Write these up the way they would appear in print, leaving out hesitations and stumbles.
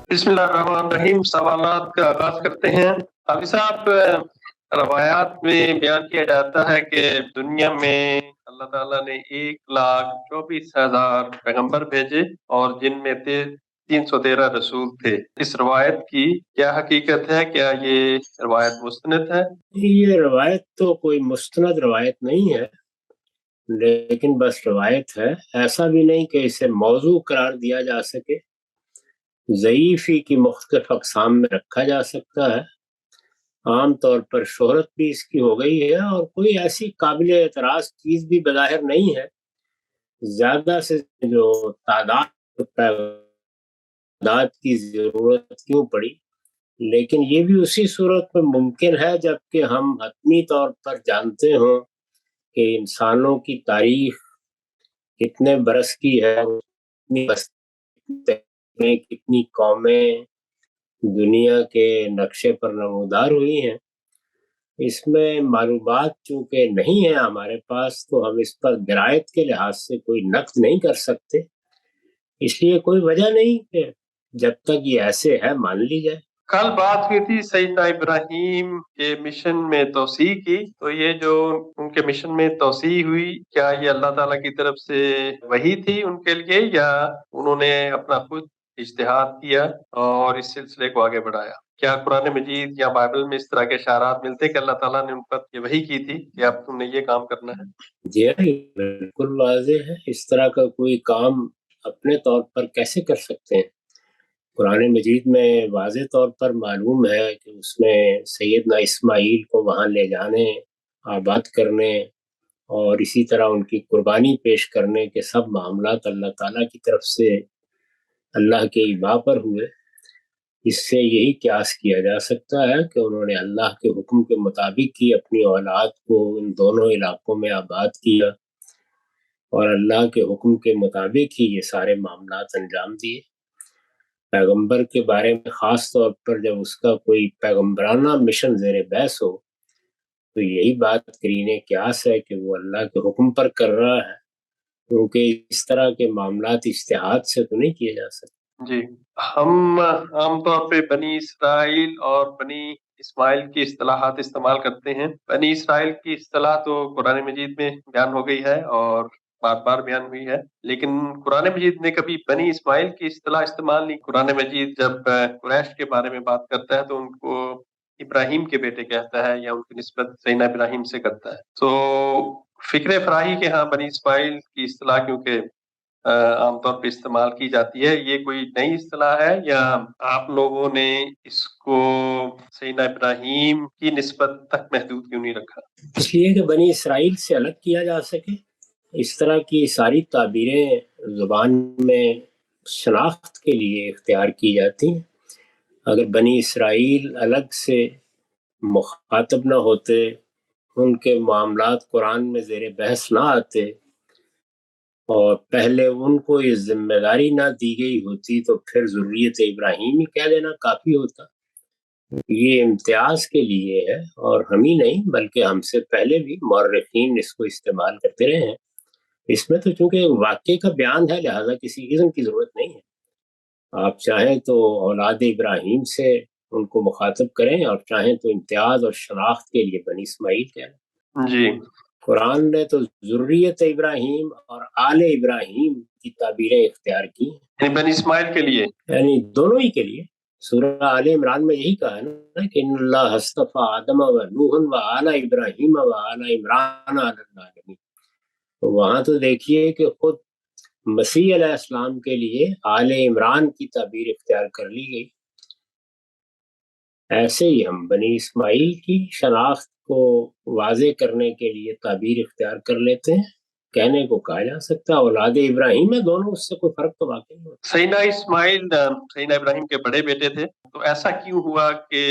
بسم اللہ الرحمن الرحیم. سوالات کا آغاز کرتے ہیں. حافظ صاحب، روایات میں بیان کیا جاتا ہے کہ دنیا میں اللہ تعالیٰ نے 1,24,000 پیغمبر بھیجے اور جن میں 313 رسول تھے. اس روایت کی کیا حقیقت ہے؟ کیا یہ روایت مستند ہے؟ یہ روایت تو کوئی مستند روایت نہیں ہے، لیکن بس روایت ہے. ایسا بھی نہیں کہ اسے موضوع قرار دیا جا سکے. ضعیفی کی مختلف اقسام میں رکھا جا سکتا ہے. عام طور پر شہرت بھی اس کی ہو گئی ہے اور کوئی ایسی قابل اعتراض چیز بھی بظاہر نہیں ہے. زیادہ سے جو تعداد کی ضرورت کیوں پڑی، لیکن یہ بھی اسی صورت میں ممکن ہے جبکہ ہم حتمی طور پر جانتے ہوں کہ انسانوں کی تاریخ کتنے برس کی ہے، کتنی قومیں دنیا کے نقشے پر نمودار ہوئی ہیں. اس میں معلومات چونکہ نہیں ہے ہمارے پاس، تو ہم اس پر درایت کے لحاظ سے کوئی نقد نہیں کر سکتے. اس لیے کوئی وجہ نہیں کہ جب تک یہ ایسے ہے مان لی جائے. کل بات ہوئی تھی سیدنا ابراہیم کے مشن میں توسیع کی، تو یہ جو ان کے مشن میں توسیع ہوئی، کیا یہ اللہ تعالیٰ کی طرف سے وحی تھی ان کے لیے، یا انہوں نے اپنا خود اجتہاد کیا اور اس سلسلے کو آگے بڑھایا؟ کیا قرآن مجید یا بائبل میں اس طرح کے اشارات ملتے کہ اللہ تعالیٰ نے ان پر یہ وحی کی تھی کہ اب تم نے یہ کام کرنا ہے؟ جی بالکل واضح ہے. اس طرح کا کوئی کام اپنے طور پر کیسے کر سکتے ہیں؟ قرآن مجید میں واضح طور پر معلوم ہے کہ اس میں سیدنا اسماعیل کو وہاں لے جانے، آباد کرنے اور اسی طرح ان کی قربانی پیش کرنے کے سب معاملات اللہ تعالیٰ کی طرف سے اللہ کے اباء پر ہوئے. اس سے یہی قیاس کیا جا سکتا ہے کہ انہوں نے اللہ کے حکم کے مطابق ہی اپنی اولاد کو ان دونوں علاقوں میں آباد کیا اور اللہ کے حکم کے مطابق ہی یہ سارے معاملات انجام دیے. پیغمبر کے بارے میں خاص طور پر جب اس کا کوئی پیغمبرانہ مشن زیر بحث ہو تو یہی بات قرینِ قیاس ہے کہ وہ اللہ کے حکم پر کر رہا ہے، کیونکہ اس طرح کے معاملات اجتہاد سے تو نہیں کیے جا سکتے. جی، ہم عام طور پہ بنی اسرائیل اور بنی اسماعیل کی اصطلاحات استعمال کرتے ہیں. بنی اسرائیل کی اصطلاح تو قرآن مجید میں بیان ہو گئی ہے اور بار بار بیان ہوئی ہے، لیکن قرآن مجید نے کبھی بنی اسماعیل کی اصطلاح استعمال نہیں. قرآن مجید جب قریش کے بارے میں بات کرتا ہے تو ان کو ابراہیم کے بیٹے کہتا ہے یا ان کی نسبت سیدنا ابراہیم سے کرتا ہے. تو فکر فراہی کے ہاں بنی اسماعیل کی اصطلاح کیونکہ عام طور پہ استعمال کی جاتی ہے، یہ کوئی نئی اصطلاح ہے یا آپ لوگوں نے اس کو سیدنا ابراہیم کی نسبت تک محدود کیوں نہیں رکھا؟ اس لیے کہ بنی اسرائیل سے الگ کیا جا سکے. اس طرح کی ساری تعبیریں زبان میں شناخت کے لیے اختیار کی جاتی ہیں. اگر بنی اسرائیل الگ سے مخاطب نہ ہوتے، ان کے معاملات قرآن میں زیر بحث نہ آتے اور پہلے ان کو یہ ذمہ داری نہ دی گئی ہوتی تو پھر ذریت ابراہیم ہی کہہ دینا کافی ہوتا. یہ امتیاز کے لیے ہے اور ہم ہی نہیں بلکہ ہم سے پہلے بھی مورخین اس کو استعمال کرتے رہے ہیں. اس میں تو چونکہ واقعے کا بیان ہے لہذا کسی قسم کی ضرورت نہیں ہے. آپ چاہیں تو اولاد ابراہیم سے ان کو مخاطب کریں اور چاہیں تو امتیاز اور شناخت کے لیے بنی اسماعیل کہیں. جی، قرآن نے تو ذریت ابراہیم اور آل ابراہیم کی تعبیریں اختیار کی ہیں، یعنی بنی اسماعیل کے لیے، یعنی دونوں ہی کے لیے. سورہ آل عمران میں یہی کہا ہے نا کہ ان اللہ اصطفیٰ آدم و نوح و آل ابراہیم و آل عمران علی العالمین. تو وہاں تو دیکھیے کہ خود مسیح علیہ السلام کے لیے آل عمران کی تعبیر اختیار کر لی گئی. ایسے ہی ہم بنی اسماعیل کی شناخت کو واضح کرنے کے لیے تعبیر اختیار کر لیتے ہیں. کہنے کو کہا جا سکتا ہے اولاد ابراہیم ہے دونوں، اس سے کوئی فرق تو واقعی نہیں ہوتا. سیدنا اسماعیل سیدنا ابراہیم کے بڑے بیٹے تھے، تو ایسا کیوں ہوا کہ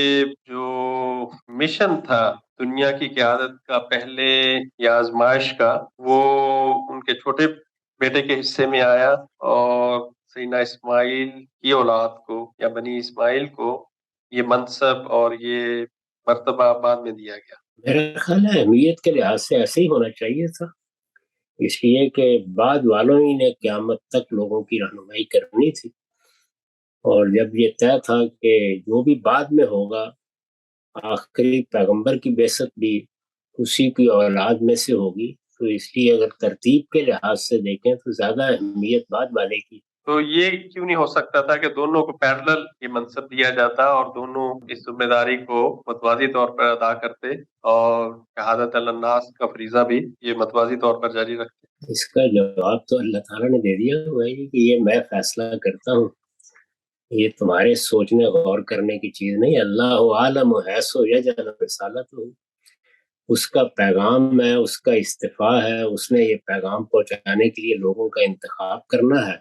جو مشن تھا دنیا کی قیادت کا پہلے یا آزمائش کا، وہ ان کے چھوٹے بیٹے کے حصے میں آیا اور سیدنا اسماعیل کی اولاد کو یا بنی اسماعیل کو یہ منصب اور یہ مرتبہ بعد میں دیا گیا؟ میرا خیال ہے اہمیت کے لحاظ سے ایسے ہی ہونا چاہیے تھا، اس لیے کہ بعد والوں ہی نے قیامت تک لوگوں کی رہنمائی کرنی تھی اور جب یہ طے تھا کہ جو بھی بعد میں ہوگا آخری پیغمبر کی بعثت بھی اسی کی اولاد میں سے ہوگی، تو اس لیے اگر ترتیب کے لحاظ سے دیکھیں تو زیادہ اہمیت بعد والے کی۔ تو یہ کیوں نہیں ہو سکتا تھا کہ دونوں کو پیرلل یہ منصب دیا جاتا اور دونوں اس ذمہ داری کو متوازی طور پر ادا کرتے اور شہادت الناس کا فریضہ بھی یہ متوازی طور پر جاری رکھتے؟ اس کا جواب تو اللہ تعالیٰ نے دے دیا ہوا ہے کہ یہ میں فیصلہ کرتا ہوں، یہ تمہارے سوچنے غور کرنے کی چیز نہیں۔ اللہ عالم حیث یجعل رسالتہ، اس کا پیغام ہے، اس کا استعفیٰ ہے، اس نے یہ پیغام پہنچانے کے لیے لوگوں کا انتخاب کرنا ہے۔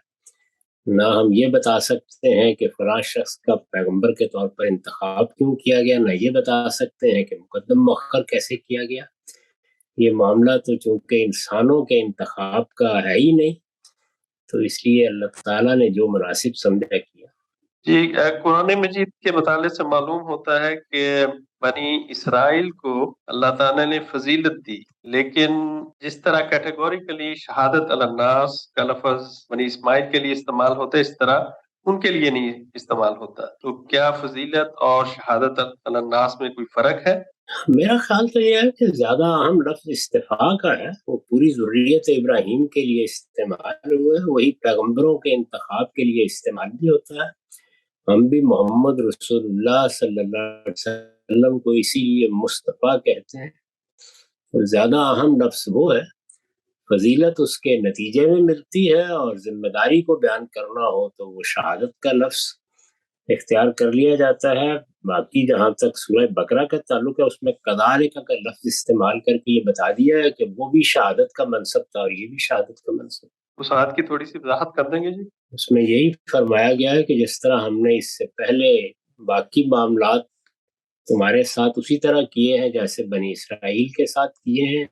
نہ ہم یہ بتا سکتے ہیں کہ فلاں شخص کا پیغمبر کے طور پر انتخاب کیوں کیا گیا، نہ یہ بتا سکتے ہیں کہ مقدم مؤخر کیسے کیا گیا۔ یہ معاملہ تو چونکہ انسانوں کے انتخاب کا ہے ہی نہیں، تو اس لیے اللہ تعالیٰ نے جو مناسب سمجھا کیا۔ جی، قرآن مجید کے مطالعے سے معلوم ہوتا ہے کہ بنی اسرائیل کو اللہ تعالیٰ نے فضیلت دی، لیکن جس طرح کیٹیگوریکلی شہادت الناس کا لفظ بنی اسماعیل کے لیے استعمال ہوتا ہے، اس طرح ان کے لیے نہیں استعمال ہوتا۔ تو کیا فضیلت اور شہادت الناس میں کوئی فرق ہے؟ میرا خیال تو یہ ہے کہ زیادہ اہم لفظ استفاء کا ہے، وہ پوری ذریت ابراہیم کے لیے استعمال ہوئے، وہی پیغمبروں کے انتخاب کے لیے استعمال بھی ہوتا ہے۔ ہم بھی محمد رسول اللہ صلی اللہ علیہ وسلم کو اسی لیے مصطفیٰ کہتے ہیں۔ زیادہ اہم لفظ وہ ہے، فضیلت اس کے نتیجے میں ملتی ہے، اور ذمہ داری کو بیان کرنا ہو تو وہ شہادت کا لفظ اختیار کر لیا جاتا ہے۔ باقی جہاں تک سورہ بقرہ کا تعلق ہے، اس میں کذالک کا لفظ استعمال کر کے یہ بتا دیا ہے کہ وہ بھی شہادت کا منصب تھا اور یہ بھی شہادت کا منصب۔ اس آیت کی تھوڑی سی وضاحت کر دیں گے جی؟ اس میں یہی فرمایا گیا ہے کہ جس طرح ہم نے اس سے پہلے باقی معاملات تمہارے ساتھ اسی طرح کیے ہیں جیسے بنی اسرائیل کے ساتھ کیے ہیں،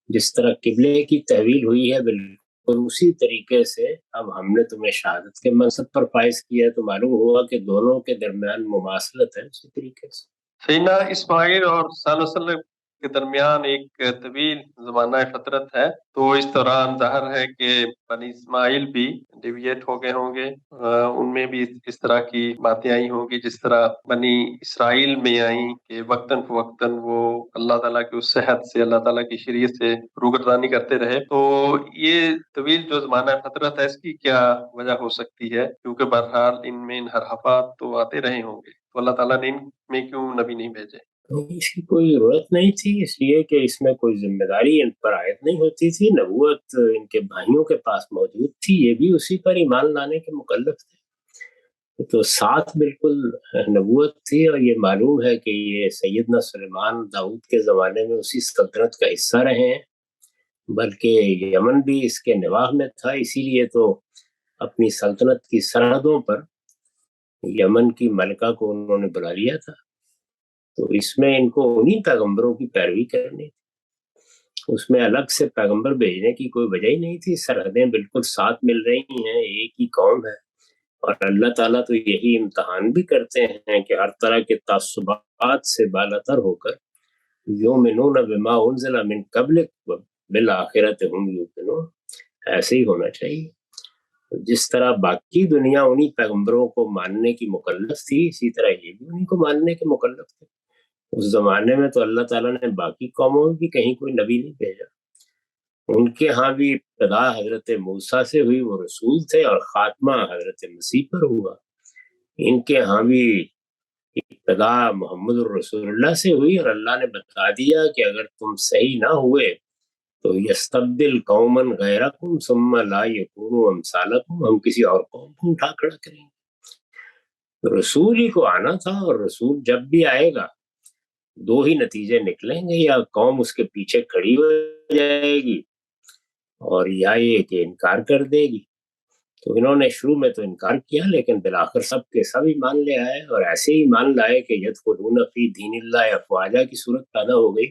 جس طرح قبلے کی تحویل ہوئی ہے بالکل اسی طریقے سے اب ہم نے تمہیں شہادت کے منصب پر فائز کیا ہے، تو معلوم ہوا کہ دونوں کے درمیان مماثلت ہے اسی طریقے سے۔ سیدنا اسماعیل اور صلی اللہ علیہ وسلم کے درمیان ایک طویل زمانہ فترت ہے، تو اس دوران ظاہر ہے کہ بنی اسماعیل بھی ڈیویٹ ہو گئے ہوں گے، ان میں بھی اس طرح کی باتیں آئی ہوں گی جس طرح بنی اسرائیل میں آئیں کہ وقتاً فوقتاً وہ اللہ تعالیٰ کی اس صحت سے، اللہ تعالیٰ کی شریعت سے روگردانی کرتے رہے۔ تو یہ طویل جو زمانہ فترت ہے، اس کی کیا وجہ ہو سکتی ہے؟ کیونکہ بہرحال ان میں انحرافات تو آتے رہے ہوں گے، تو اللہ تعالیٰ نے ان میں کیوں نبی نہیں بھیجے؟ اس کی کوئی ضرورت نہیں تھی، اس لیے کہ اس میں کوئی ذمہ داری ان پر عائد نہیں ہوتی تھی، نبوت ان کے بھائیوں کے پاس موجود تھی، یہ بھی اسی پر ایمان لانے کے مکلف تھے، تو ساتھ بالکل نبوت تھی۔ اور یہ معلوم ہے کہ یہ سیدنا سلیمان داؤد کے زمانے میں اسی سلطنت کا حصہ رہے ہیں، بلکہ یمن بھی اس کے نواح میں تھا، اسی لیے تو اپنی سلطنت کی سرحدوں پر یمن کی ملکہ کو انہوں نے بلا لیا تھا، تو اس میں ان کو انہی پیغمبروں کی پیروی کرنی تھی، اس میں الگ سے پیغمبر بھیجنے کی کوئی وجہ ہی نہیں تھی۔ سرحدیں بالکل ساتھ مل رہی ہیں، ایک ہی قوم ہے، اور اللہ تعالیٰ تو یہی امتحان بھی کرتے ہیں کہ ہر طرح کے تعصبات سے بالاتر ہو کر یؤمنون بما انزل من قبلک بالآخرۃ ہم یوقنون، ایسے ہی ہونا چاہیے۔ جس طرح باقی دنیا انہی پیغمبروں کو ماننے کی مکلف تھی، اسی طرح یہ بھی انہی کو ماننے کے مکلف تھے۔ اس زمانے میں تو اللہ تعالیٰ نے باقی قوموں میں بھی کہیں کوئی نبی نہیں بھیجا، ان کے ہاں بھی ابتدا حضرت موسیٰ سے ہوئی، وہ رسول تھے، اور خاتمہ حضرت مسیح پر ہوا۔ ان کے ہاں بھی ابتدا محمد الرسول اللہ سے ہوئی، اور اللہ نے بتا دیا کہ اگر تم صحیح نہ ہوئے تو یستبدل قوما غیرکم ثم لا یکونوا امثالکم، ہم کسی اور قوم کو اٹھا کھڑا کریں گے۔ رسول ہی کو آنا تھا، اور رسول جب بھی آئے گا دو ہی نتیجے نکلیں گے، یا قوم اس کے پیچھے کھڑی ہو جائے گی، اور یا یہ کہ انکار کر دے گی۔ تو انہوں نے شروع میں تو انکار کیا، لیکن بالآخر سب کے سب ایمان لے آئے، اور ایسے ہی ایمان لائے کہ یدخلون فی دین اللہ افواجا کی صورت پیدا ہو گئی۔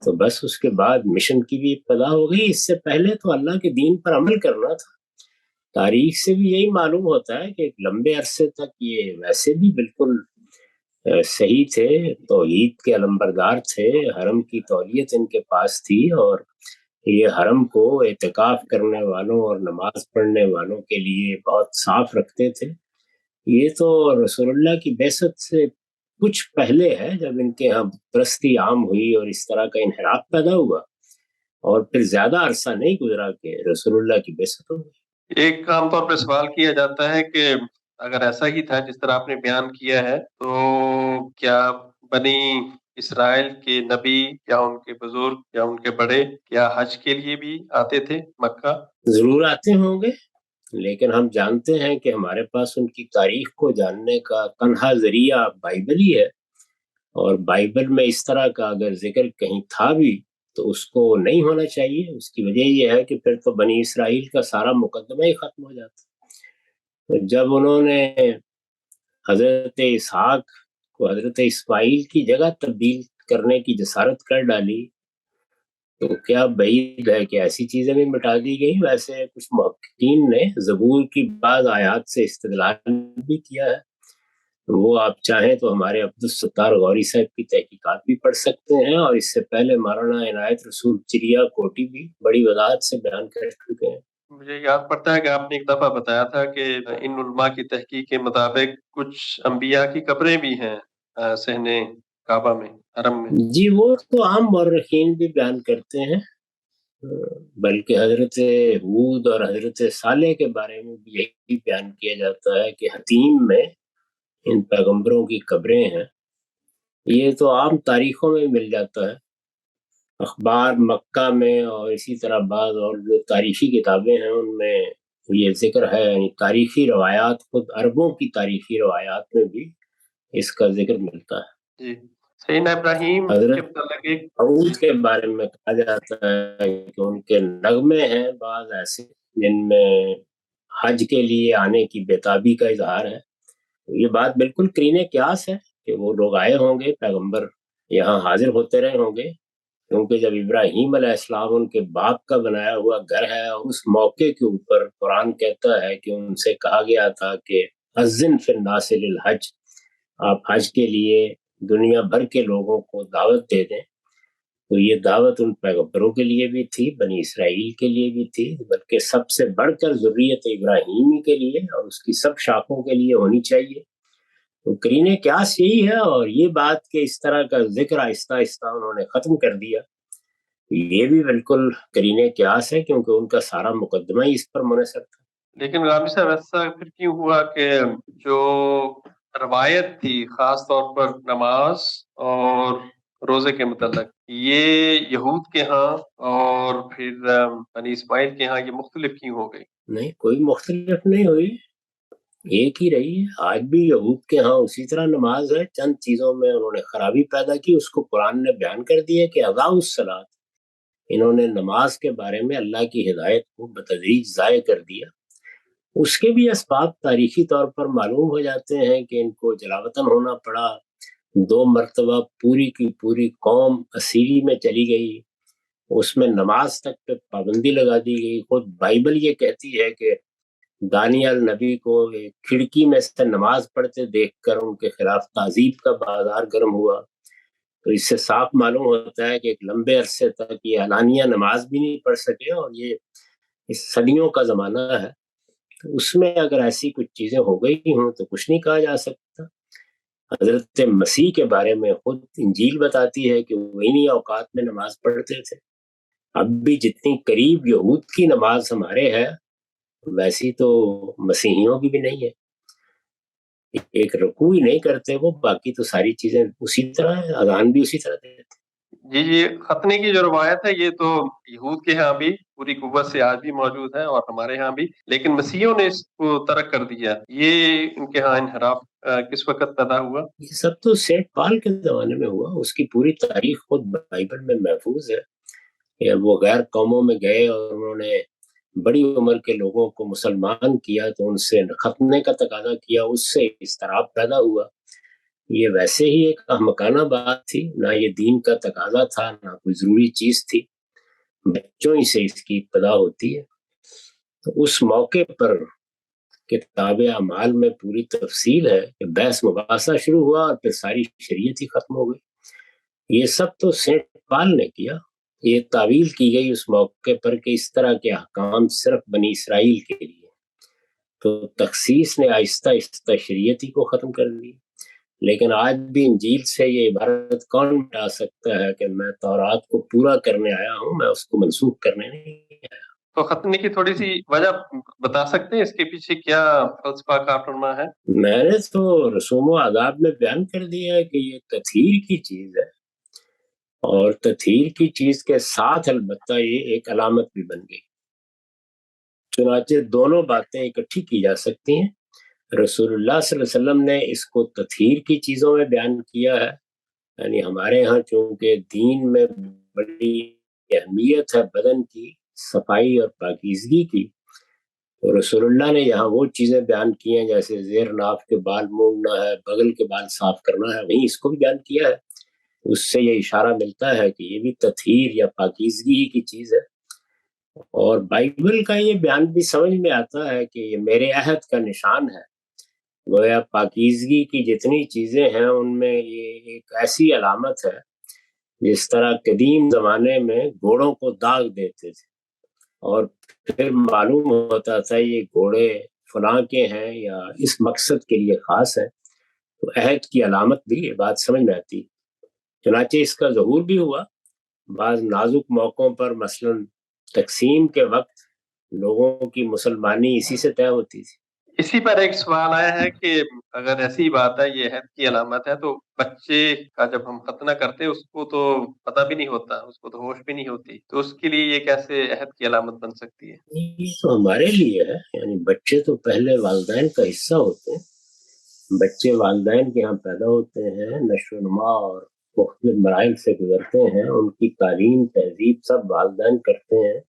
تو بس اس کے بعد مشن کی بھی ابتدا ہو گئی۔ اس سے پہلے تو اللہ کے دین پر عمل کرنا تھا۔ تاریخ سے بھی یہی معلوم ہوتا ہے کہ ایک لمبے عرصے تک یہ ویسے بھی بالکل صحیح تھے، توحید کے علمبردار تھے، حرم کی تولیت ان کے پاس تھی، اور یہ حرم کو اعتکاف کرنے والوں اور نماز پڑھنے والوں کے لیے بہت صاف رکھتے تھے۔ یہ تو رسول اللہ کی بعثت سے کچھ پہلے ہے، جب ان کے ہاں پرستی عام ہوئی اور اس طرح کا انحراف پیدا ہوا، اور پھر زیادہ عرصہ نہیں گزرا کہ رسول اللہ کی بعثت ہو گئی۔ ایک عام طور پہ سوال کیا جاتا ہے کہ اگر ایسا ہی تھا جس طرح آپ نے بیان کیا ہے، تو کیا بنی اسرائیل کے نبی یا ان کے بزرگ یا ان کے بڑے کیا حج کے لیے بھی آتے تھے مکہ؟ ضرور آتے ہوں گے، لیکن ہم جانتے ہیں کہ ہمارے پاس ان کی تاریخ کو جاننے کا تنہا ذریعہ بائبل ہی ہے، اور بائبل میں اس طرح کا اگر ذکر کہیں تھا بھی تو اس کو نہیں ہونا چاہیے۔ اس کی وجہ یہ ہے کہ پھر تو بنی اسرائیل کا سارا مقدمہ ہی ختم ہو جاتا۔ تو جب انہوں نے حضرت اسحاق کو حضرت اسماعیل کی جگہ تبدیل کرنے کی جسارت کر ڈالی، تو کیا بعید ہے کہ ایسی چیزیں بھی مٹا دی گئی۔ ویسے کچھ محققین نے زبور کی بعض آیات سے استدلال بھی کیا ہے، وہ آپ چاہیں تو ہمارے عبدالستار غوری صاحب کی تحقیقات بھی پڑھ سکتے ہیں، اور اس سے پہلے مولانا عنایت رسول چریا کوٹی بھی بڑی وضاحت سے بیان کر چکے ہیں۔ مجھے یاد پڑتا ہے کہ آپ نے ایک دفعہ بتایا تھا کہ ان علماء کی تحقیق کے مطابق کچھ انبیاء کی قبریں بھی ہیں صحن کعبہ میں، حرم میں۔ جی وہ تو عام مورخین بھی بیان کرتے ہیں، بلکہ حضرت ہود اور حضرت صالح کے بارے میں بھی یہی بیان کیا جاتا ہے کہ حتیم میں ان پیغمبروں کی قبریں ہیں۔ یہ تو عام تاریخوں میں مل جاتا ہے، اخبار مکہ میں، اور اسی طرح بعض اور جو تاریخی کتابیں ہیں ان میں یہ ذکر ہے، یعنی تاریخی روایات، خود عربوں کی تاریخی روایات میں بھی اس کا ذکر ملتا ہے۔ جی، سیدنا ابراہیم کے حضرت متعلق ایک داؤد کے بارے میں کہا جاتا ہے کہ ان کے نغمے ہیں بعض ایسے جن میں حج کے لیے آنے کی بےتابی کا اظہار ہے۔ یہ بات بالکل قرین قیاس ہے کہ وہ لوگ آئے ہوں گے، پیغمبر یہاں حاضر ہوتے رہے ہوں گے، کیونکہ جب ابراہیم علیہ السلام ان کے باپ کا بنایا ہوا گھر ہے، اور اس موقع کے اوپر قرآن کہتا ہے کہ ان سے کہا گیا تھا کہ اذن فی الناس للحج، آپ حج کے لیے دنیا بھر کے لوگوں کو دعوت دے دیں، تو یہ دعوت ان پیغمبروں کے لیے بھی تھی، بنی اسرائیل کے لیے بھی تھی، بلکہ سب سے بڑھ کر ذریت ابراہیمی کے لیے اور اس کی سب شاخوں کے لیے ہونی چاہیے۔ تو قرین قیاس یہی ہے، اور یہ بات کہ اس طرح کا ذکر آہستہ آہستہ انہوں نے ختم کر دیا، یہ بھی بالکل قرین قیاس ہے، کیونکہ ان کا سارا مقدمہ ہی اس پر منحصر تھا۔ لیکن غامی صاحب ایسا پھر کیوں ہوا کہ جو روایت تھی خاص طور پر نماز اور روزے کے متعلق، یہ یہود کے ہاں اور پھر بنی اسماعیل کے ہاں یہ مختلف کیوں ہو گئی؟ نہیں، کوئی مختلف نہیں ہوئی، ایک ہی رہی ہے۔ آج بھی یہود کے ہاں اسی طرح نماز ہے، چند چیزوں میں انہوں نے خرابی پیدا کی، اس کو قرآن نے بیان کر دیا کہ اضاعوا الصلاۃ، انہوں نے نماز کے بارے میں اللہ کی ہدایت کو بتدریج ضائع کر دیا۔ اس کے بھی اسباب تاریخی طور پر معلوم ہو جاتے ہیں کہ ان کو جلاوطن ہونا پڑا، 2 مرتبہ پوری کی پوری قوم اسیری میں چلی گئی، اس میں نماز تک پہ پابندی لگا دی گئی۔ خود بائبل یہ کہتی ہے کہ دانیال نبی کو ایک کھڑکی میں سے نماز پڑھتے دیکھ کر ان کے خلاف تعذیب کا بازار گرم ہوا۔ تو اس سے صاف معلوم ہوتا ہے کہ ایک لمبے عرصے تک یہ اعلانیہ نماز بھی نہیں پڑھ سکے، اور یہ اس صدیوں کا زمانہ ہے، اس میں اگر ایسی کچھ چیزیں ہو گئی ہوں تو کچھ نہیں کہا جا سکتا۔ حضرت مسیح کے بارے میں خود انجیل بتاتی ہے کہ وہ انہی اوقات میں نماز پڑھتے تھے۔ اب بھی جتنی قریب یہود کی نماز ہمارے ہے، ویسی تو مسیحیوں کی بھی نہیں ہے، ایک رکوع ہی نہیں کرتے وہ، باقی تو ساری چیزیں اسی طرح ہے، اذان بھی اسی طرح دیتے۔ جی، ختنے کی جو روایت ہے یہ تو یہود کے ہاں بھی پوری قوت سے آج بھی موجود ہے اور ہمارے ہاں بھی، لیکن مسیحیوں نے اس کو ترک کر دیا۔ یہ ان کے ہاں انحراف کس وقت پیدا ہوا؟ یہ سب تو سینٹ پال کے زمانے میں ہوا، اس کی پوری تاریخ خود بائبل میں محفوظ ہے کہ وہ غیر قوموں میں گئے اور انہوں نے بڑی عمر کے لوگوں کو مسلمان کیا، تو ان سے ختنے کا تقاضا کیا، اس سے اضطراب پیدا ہوا۔ یہ ویسے ہی ایک احمقانہ بات تھی، نہ یہ دین کا تقاضا تھا، نہ کوئی ضروری چیز تھی، بچوں ہی سے اس کی ابتدا ہوتی ہے۔ تو اس موقع پر کتاب اعمال میں پوری تفصیل ہے کہ بحث مباحثہ شروع ہوا اور پھر ساری شریعت ہی ختم ہو گئی۔ یہ سب تو سینٹ پال نے کیا، یہ تعویل کی گئی اس موقع پر کہ اس طرح کے احکام صرف بنی اسرائیل کے لیے، تو تخصیص نے آہستہ آہستہ شریعت ہی کو ختم کر دی. لیکن آج بھی انجیل سے یہ عبارت کون مٹا سکتا ہے کہ میں تورات کو پورا کرنے آیا ہوں، میں اس کو منسوخ کرنے نہیں آیا. تو ختنے کی تھوڑی سی وجہ بتا سکتے ہیں، اس کے پیچھے کیا فلسفہ کارنامہ ہے؟ میں نے تو رسوم و آداب میں بیان کر دیا ہے کہ یہ تطہیر کی چیز ہے، اور تطہیر کی چیز کے ساتھ البتہ یہ ایک علامت بھی بن گئی. چنانچہ دونوں باتیں اکٹھی کی جا سکتی ہیں. رسول اللہ صلی اللہ علیہ وسلم نے اس کو تطہیر کی چیزوں میں بیان کیا ہے، یعنی ہمارے ہاں چونکہ دین میں بڑی اہمیت ہے بدن کی صفائی اور پاکیزگی کی، تو رسول اللہ نے یہاں وہ چیزیں بیان کی ہیں جیسے زیر ناف کے بال مونڈنا ہے، بغل کے بال صاف کرنا ہے، وہیں اس کو بھی بیان کیا ہے. اس سے یہ اشارہ ملتا ہے کہ یہ بھی تطہیر یا پاکیزگی کی چیز ہے. اور بائبل کا یہ بیان بھی سمجھ میں آتا ہے کہ یہ میرے عہد کا نشان ہے. گویا پاکیزگی کی جتنی چیزیں ہیں ان میں یہ ایک ایسی علامت ہے جس طرح قدیم زمانے میں گھوڑوں کو داغ دیتے تھے اور پھر معلوم ہوتا تھا یہ گھوڑے فلاں کے ہیں یا اس مقصد کے لیے خاص ہیں، تو عہد کی علامت بھی یہ بات سمجھ میں آتی. چنانچہ اس کا ظہور بھی ہوا. بعض نازک موقعوں پر مثلا تقسیم کے وقت لوگوں کی مسلمانی اسی سے طے ہوتی تھی. اسی پر ایک سوال آیا ہے کہ اگر ایسی بات ہے، یہ عہد کی علامت ہے، تو بچے کا جب ہم ختنہ کرتے اس کو تو پتہ بھی نہیں ہوتا، اس کو تو ہوش بھی نہیں ہوتی، تو اس کے لیے یہ کیسے عہد کی علامت بن سکتی ہے؟ یہ تو ہمارے لیے ہے، یعنی بچے تو پہلے والدین کا حصہ ہوتے ہیں. بچے والدین کے یہاں پیدا ہوتے ہیں، نشو و نما اور مختلف مراحل سے گزرتے ہیں، ان کی تعلیم تہذیب سب والدین کرتے ہیں.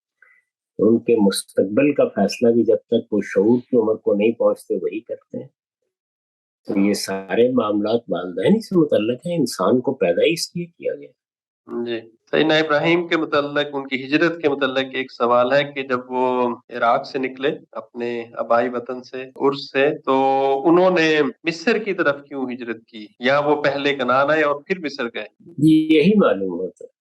ان کے مستقبل کا فیصلہ بھی جب تک وہ شعور کی عمر کو نہیں پہنچتے وہی کرتے ہیں. تو یہ سارے معاملات والدین سے متعلق ہیں. انسان کو پیدا ہی اس لیے کیا گیا. جی، سیدنا ابراہیم کے متعلق، ان کی ہجرت کے متعلق ایک سوال ہے کہ جب وہ عراق سے نکلے اپنے آبائی وطن سے، عرس سے، تو انہوں نے مصر کی طرف کیوں ہجرت کی، یا وہ پہلے کنعان آئے اور پھر مصر گئے؟ یہی معلوم ہوتا ہے.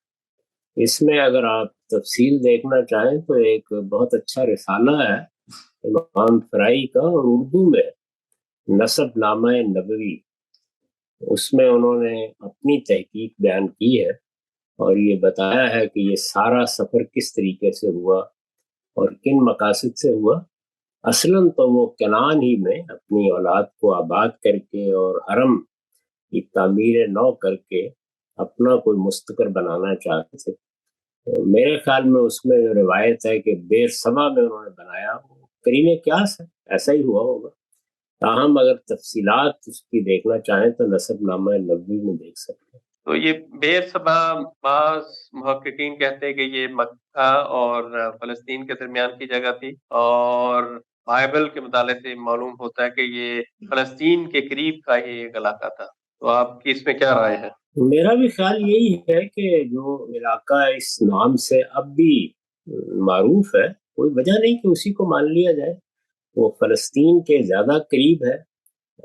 اس میں اگر آپ تفصیل دیکھنا چاہیں تو ایک بہت اچھا رسالہ ہے امام فرائی کا، اور اردو میں نسب نامہ نبوی، اس میں انہوں نے اپنی تحقیق بیان کی ہے اور یہ بتایا ہے کہ یہ سارا سفر کس طریقے سے ہوا اور کن مقاصد سے ہوا. اصلاً تو وہ کنعان ہی میں اپنی اولاد کو آباد کر کے اور حرم کی تعمیر نو کر کے اپنا کوئی مستقر بنانا چاہتے تھے. میرے خیال میں اس میں جو روایت ہے کہ بیر سبا میں انہوں نے بنایا، وہ کریم قیاس ہے، ایسا ہی ہوا ہوگا. تاہم اگر تفصیلات اس کی دیکھنا چاہیں تو نسب نامہ نبوی میں دیکھ سکتے ہیں. تو یہ بیر سبا، بعض محققین کہتے ہیں کہ یہ مکہ اور فلسطین کے درمیان کی جگہ تھی، اور بائبل کے مطالعے سے معلوم ہوتا ہے کہ یہ فلسطین کے قریب کا ہی ایک علاقہ تھا. تو آپ کی اس میں کیا رائے ہے؟ میرا بھی خیال یہی ہے کہ جو علاقہ اس نام سے اب بھی معروف ہے، کوئی وجہ نہیں کہ اسی کو مان لیا جائے. وہ فلسطین کے زیادہ قریب ہے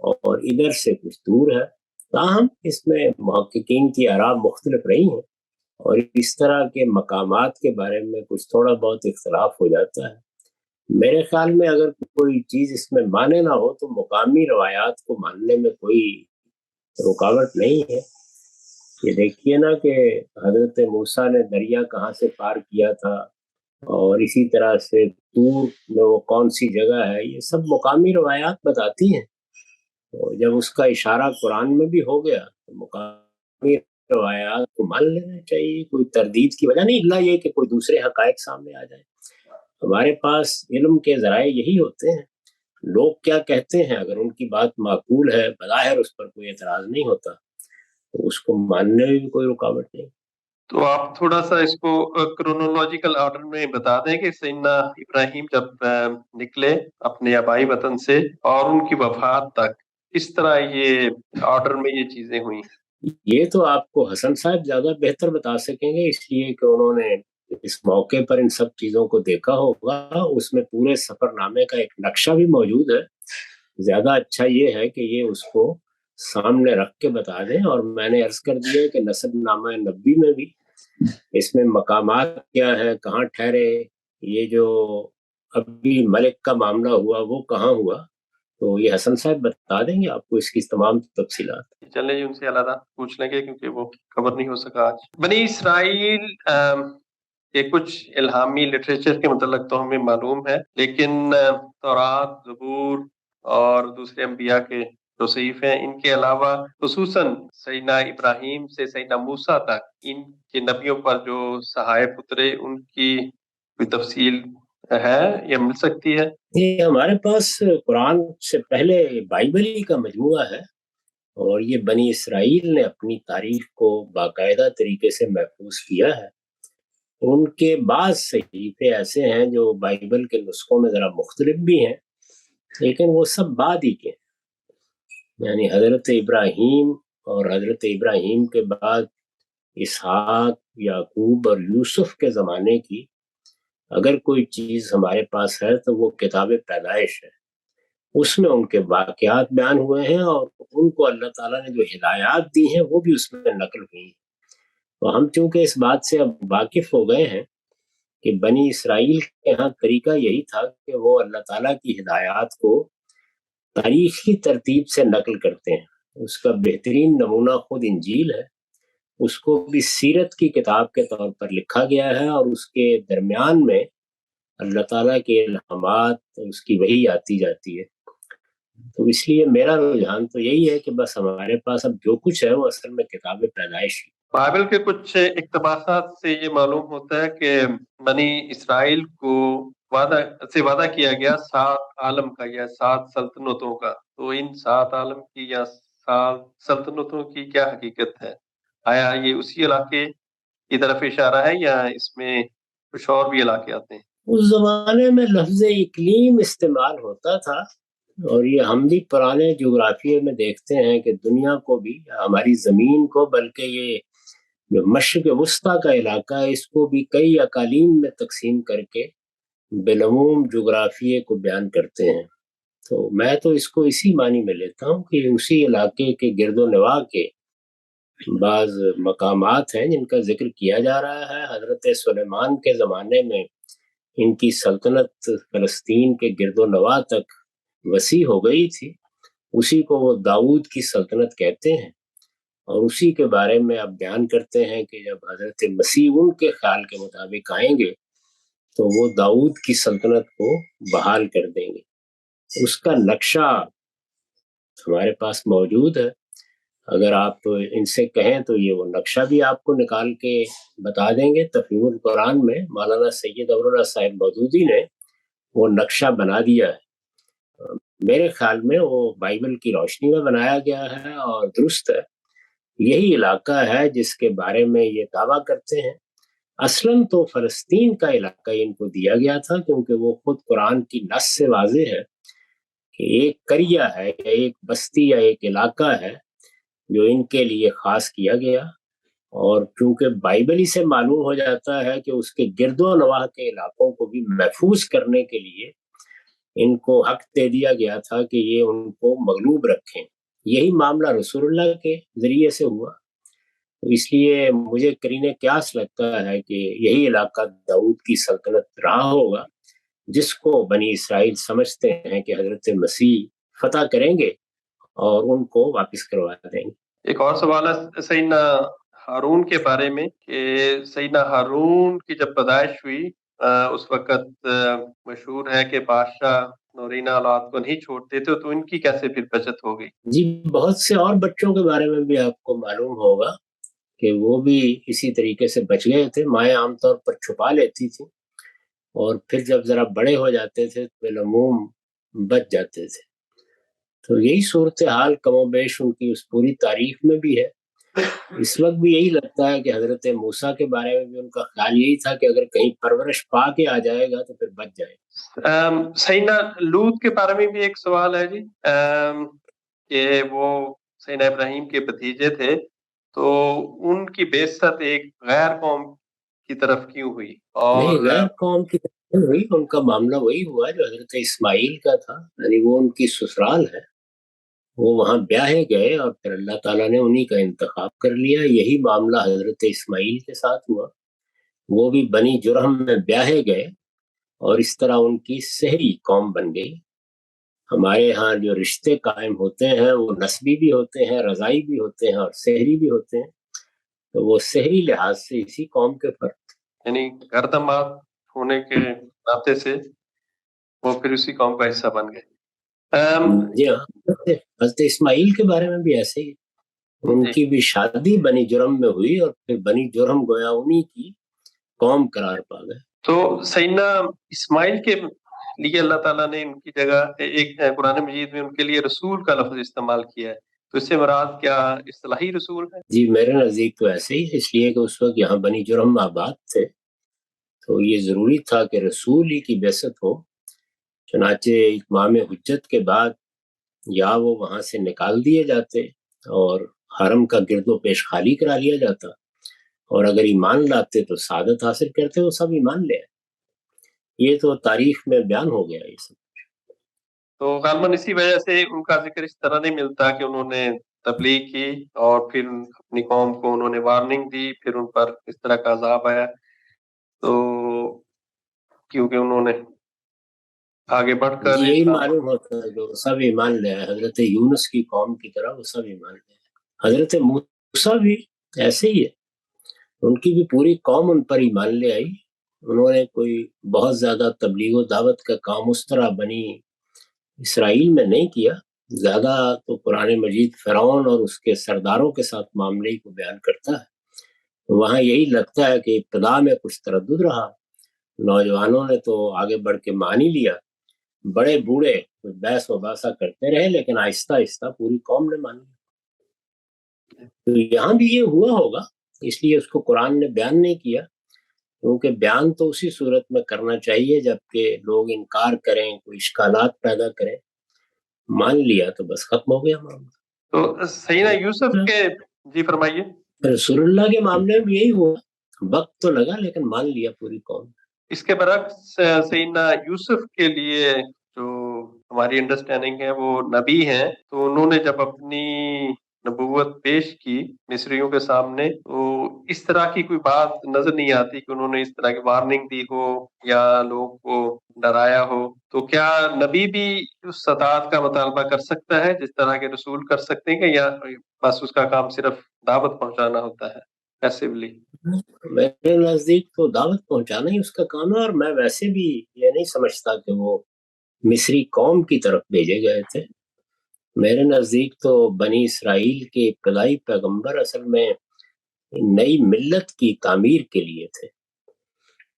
اور ادھر سے کچھ دور ہے. تاہم اس میں محققین کی آراء مختلف رہی ہیں اور اس طرح کے مقامات کے بارے میں کچھ تھوڑا بہت اختلاف ہو جاتا ہے. میرے خیال میں اگر کوئی چیز اس میں مانے نہ ہو تو مقامی روایات کو ماننے میں کوئی رکاوٹ نہیں ہے. یہ دیکھیے نا کہ حضرت موسیٰ نے دریا کہاں سے پار کیا تھا، اور اسی طرح سے طور میں وہ کون سی جگہ ہے، یہ سب مقامی روایات بتاتی ہیں. جب اس کا اشارہ قرآن میں بھی ہو گیا تو مقامی روایات کو مان لینا چاہیے، کوئی تردید کی وجہ نہیں، اللہ یہ کہ کوئی دوسرے حقائق سامنے آ جائے. ہمارے پاس علم کے ذرائع یہی ہوتے ہیں. لوگ کیا کہتے ہیں، اگر ان کی بات معقول ہے، بظاہر اس پر کوئی اعتراض نہیں ہوتا، تو اس کو ماننے میں بھی کوئی رکاوٹ نہیں. تو آپ تھوڑا سا اس کو کرونولوجیکل آرڈر میں بتا دیں کہ سیدنا ابراہیم جب نکلے اپنے آبائی وطن سے اور ان کی وفات تک کس طرح یہ آرڈر میں یہ چیزیں ہوئیں. یہ تو آپ کو حسن صاحب زیادہ بہتر بتا سکیں گے، اس لیے کہ انہوں نے اس موقع پر ان سب چیزوں کو دیکھا ہوگا. اس میں پورے سفر نامے کا ایک نقشہ بھی موجود ہے. زیادہ اچھا یہ ہے کہ یہ اس کو سامنے رکھ کے بتا دیں. اور میں نے عرض کر دیا کہ نسب نامہ نبی میں بھی اس میں مقامات کیا ہے، کہاں ٹھہرے، یہ جو ابھی ملک کا معاملہ ہوا وہ کہاں ہوا، تو یہ حسن صاحب بتا دیں گے آپ کو اس کی تمام تفصیلات۔ چلیں جی ان سے علیحدہ پوچھ لیں گے کیونکہ وہ خبر نہیں ہو سکا آج۔ بنی اسرائیل کے کچھ الہامی لٹریچر کے متعلق تو ہمیں معلوم ہے، لیکن تورات، زبور اور دوسرے انبیاء کے جو صحیفے ہیں، ان کے علاوہ خصوصاً سیدنا ابراہیم سے سیدنا موسیٰ تک ان کے نبیوں پر جو صحائف اترے ان کی کوئی تفصیل ہے یا مل سکتی ہے؟ یہ ہمارے پاس قرآن سے پہلے بائبل ہی کا مجموعہ ہے، اور یہ بنی اسرائیل نے اپنی تاریخ کو باقاعدہ طریقے سے محفوظ کیا ہے۔ ان کے بعض صحیفے ایسے ہیں جو بائبل کے نسخوں میں ذرا مختلف بھی ہیں، لیکن وہ سب بعد ہی کے، یعنی حضرت ابراہیم اور حضرت ابراہیم کے بعد اسحاق، یعقوب اور یوسف کے زمانے کی اگر کوئی چیز ہمارے پاس ہے تو وہ کتاب پیدائش ہے۔ اس میں ان کے واقعات بیان ہوئے ہیں، اور ان کو اللہ تعالیٰ نے جو ہدایات دی ہیں وہ بھی اس میں نقل ہوئی ہیں۔ تو ہم چونکہ اس بات سے اب واقف ہو گئے ہیں کہ بنی اسرائیل کے ہاں طریقہ یہی تھا کہ وہ اللہ تعالیٰ کی ہدایات کو تاریخی ترتیب سے نقل کرتے ہیں۔ اس کا بہترین نمونہ خود انجیل ہے، اس کو بھی سیرت کی کتاب کے طور پر لکھا گیا ہے، اور اس کے درمیان میں اللہ تعالیٰ کے الہامات، اس کی وحی آتی جاتی ہے۔ تو اس لیے میرا رجحان تو یہی ہے کہ بس ہمارے پاس اب جو کچھ ہے وہ اصل میں کتاب پیدائش ہے۔ بائبل کے کچھ اقتباسات سے یہ معلوم ہوتا ہے کہ بنی اسرائیل کو وعدہ کیا گیا 7 عالم کا یا 7 سلطنتوں کا، تو ان 7 عالم کی یا 7 سلطنتوں کی کیا حقیقت ہے؟ آیا یہ اسی علاقے کی طرف اشارہ ہے یا اس میں کچھ اور بھی علاقے آتے ہیں؟ اس زمانے میں لفظ اقلیم استعمال ہوتا تھا، اور یہ ہم بھی پرانے جغرافیے میں دیکھتے ہیں کہ دنیا کو بھی، ہماری زمین کو، بلکہ یہ جو مشرق وسطیٰ کا علاقہ ہے اس کو بھی کئی اقالیم میں تقسیم کر کے بالعموم جغرافیے کو بیان کرتے ہیں۔ تو میں تو اس کو اسی معنی میں لیتا ہوں کہ اسی علاقے کے گرد و نواح کے بعض مقامات ہیں جن کا ذکر کیا جا رہا ہے۔ حضرت سلیمان کے زمانے میں ان کی سلطنت فلسطین کے گرد و نواح تک وسیع ہو گئی تھی، اسی کو وہ داؤد کی سلطنت کہتے ہیں، اور اسی کے بارے میں اب بیان کرتے ہیں کہ جب حضرت مسیح ان کے خیال کے مطابق آئیں گے تو وہ داؤد کی سلطنت کو بحال کر دیں گے۔ اس کا نقشہ ہمارے پاس موجود ہے، اگر آپ ان سے کہیں تو یہ وہ نقشہ بھی آپ کو نکال کے بتا دیں گے۔ تفہیم القرآن میں مولانا سید ابواللہ صاحب مودودی نے وہ نقشہ بنا دیا ہے، میرے خیال میں وہ بائبل کی روشنی میں بنایا گیا ہے اور درست ہے۔ یہی علاقہ ہے جس کے بارے میں یہ دعویٰ کرتے ہیں۔ اصلاً تو فلسطین کا علاقہ ان کو دیا گیا تھا، کیونکہ وہ خود قرآن کی نص سے واضح ہے کہ ایک قریہ ہے یا ایک بستی یا ایک علاقہ ہے جو ان کے لیے خاص کیا گیا، اور چونکہ بائبل ہی سے معلوم ہو جاتا ہے کہ اس کے گرد و نواح کے علاقوں کو بھی محفوظ کرنے کے لیے ان کو حق دے دیا گیا تھا کہ یہ ان کو مغلوب رکھیں۔ یہی معاملہ رسول اللہ کے ذریعے سے ہوا، تو اس لیے مجھے قرینِ قیاس لگتا ہے کہ یہی علاقہ داؤد کی سلطنت رہا ہوگا، جس کو بنی اسرائیل سمجھتے ہیں کہ حضرت مسیح فتح کریں گے اور ان کو واپس کروا دیں گے۔ ایک اور سوال ہے سیدنا ہارون کے بارے میں کہ سیدنا ہارون کی جب پیدائش ہوئی اس وقت مشہور ہے کہ بادشاہ نورینہ اولاد کو نہیں چھوڑتے تھے، تو ان کی کیسے پھر بچت ہو گئی؟ جی، بہت سے اور بچوں کے بارے میں بھی آپ کو معلوم ہوگا کہ وہ بھی اسی طریقے سے بچ گئے تھے۔ مائیں عام طور پر چھپا لیتی تھی، اور پھر جب ذرا بڑے ہو جاتے تھے تو بالعموم بچ جاتے تھے۔ تو یہی صورتحال کم و بیش ان کی اس پوری تاریخ میں بھی ہے۔ اس وقت بھی یہی لگتا ہے کہ حضرت موسیٰ کے بارے میں بھی ان کا خیال یہی تھا کہ اگر کہیں پرورش پا کے آ جائے گا تو پھر بچ جائے گا۔ سیدنا لوط کے بارے میں بھی ایک سوال ہے جی، کہ وہ سیدنا ابراہیم کے بھتیجے تھے، تو ان کی بعثت ایک غیر قوم کی طرف کیوں ہوئی؟ نہیں، اور غیر قوم کی طرف نہیں ہوئی، ان کا معاملہ وہی ہوا جو حضرت اسماعیل کا تھا، یعنی وہ ان کی سسرال ہے، وہ وہاں بیاہے گئے اور پھر اللہ تعالیٰ نے انہی کا انتخاب کر لیا۔ یہی معاملہ حضرت اسماعیل کے ساتھ ہوا، وہ بھی بنی جرہم میں بیاہے گئے، اور اس طرح ان کی سحری قوم بن گئی۔ ہمارے ہاں جو رشتے قائم ہوتے ہیں وہ نسبی بھی ہوتے ہیں، رضائی بھی ہوتے ہیں اور سحری بھی ہوتے ہیں، تو وہ سحری لحاظ سے اسی قوم کے فرق، یعنی گردمات ہونے کے ناطے سے وہ پھر اسی قوم کا حصہ بن گئے۔ جی ہاں، حضرت اسماعیل کے بارے میں بھی ایسے ہی، ان کی بھی شادی بنی جرم میں ہوئی اور پھر بنی جرم گویا انہی کی قوم قرار پا گئے۔ تو سیدنا اسماعیل کے لیے اللہ تعالیٰ نے ان کی جگہ ایک قرآن مجید میں ان کے لیے رسول کا لفظ استعمال کیا ہے، تو اس سے مراد کیا اصطلاحی رسول ہے؟ جی میرے نزدیک تو ایسے ہی، اس لیے کہ اس وقت یہاں بنی جرم آباد تھے، تو یہ ضروری تھا کہ رسول ہی کی بعثت ہو۔ چنانچہ اتمام حجت کے بعد یا وہ وہاں سے نکال دیے جاتے اور حرم کا گرد و پیش خالی کرا لیا جاتا، اور اگر ایمان لاتے تو سعادت حاصل کرتے، وہ سب ایمان لے آئے۔ یہ تو تاریخ میں بیان ہو گیا یہ سب۔ تو غالباً اسی وجہ سے ان کا ذکر اس طرح نہیں ملتا کہ انہوں نے تبلیغ کی اور پھر اپنی قوم کو انہوں نے وارننگ دی، پھر ان پر اس طرح کا عذاب آیا، تو کیونکہ انہوں نے آگے بڑھ کر جی یہی معلوم ہوتا ہے جو سب ایمان لے آئے، حضرت یونس کی قوم کی طرح وہ سب ایمان لے آئے۔ حضرت موسیٰ بھی ایسے ہی ہے، ان کی بھی پوری قوم ان پر ایمان لے آئی، انہوں نے کوئی بہت زیادہ تبلیغ و دعوت کا کام اس طرح بنی اسرائیل میں نہیں کیا، زیادہ تو قرآن مجید فرعون اور اس کے سرداروں کے ساتھ معاملے کو بیان کرتا ہے۔ وہاں یہی لگتا ہے کہ ابتدا میں کچھ تردد رہا، نوجوانوں نے تو آگے بڑھ کے مان ہی لیا، بڑے بوڑھے بحث مباحثہ کرتے رہے، لیکن آہستہ آہستہ پوری قوم نے مان لیا۔ تو یہاں بھی یہ ہوا ہوگا، اس لیے اس کو قرآن نے بیان نہیں کیا، کیونکہ بیان تو اسی صورت میں کرنا چاہیے جبکہ لوگ انکار کریں، کوئی اشکالات پیدا کریں۔ مان لیا تو بس ختم ہو گیا معاملہ۔ تو سیدنا یوسف کے جی فرمائیے۔ رسول اللہ کے معاملے میں یہی ہوا، وقت تو لگا لیکن مان لیا پوری قوم۔ اس کے برعکس سیدنا یوسف کے لیے جو ہماری انڈرسٹینڈنگ ہے وہ نبی ہیں، تو انہوں نے جب اپنی نبوت پیش کی مصریوں کے سامنے، تو اس طرح کی کوئی بات نظر نہیں آتی کہ انہوں نے اس طرح کی وارننگ دی ہو یا لوگ کو ڈرایا ہو۔ تو کیا نبی بھی اس سطاعت کا مطالبہ کر سکتا ہے جس طرح کے رسول کر سکتے ہیں، کہ یا بس اس کا کام صرف دعوت پہنچانا ہوتا ہے پیسیولی؟ میرے نزدیک تو دعوت پہنچانا ہی اس کا کام ہے، اور میں ویسے بھی یہ نہیں سمجھتا کہ وہ مصری قوم کی طرف بھیجے گئے تھے۔ میرے نزدیک تو بنی اسرائیل کے ابتدائی پیغمبر اصل میں نئی ملت کی تعمیر کے لیے تھے۔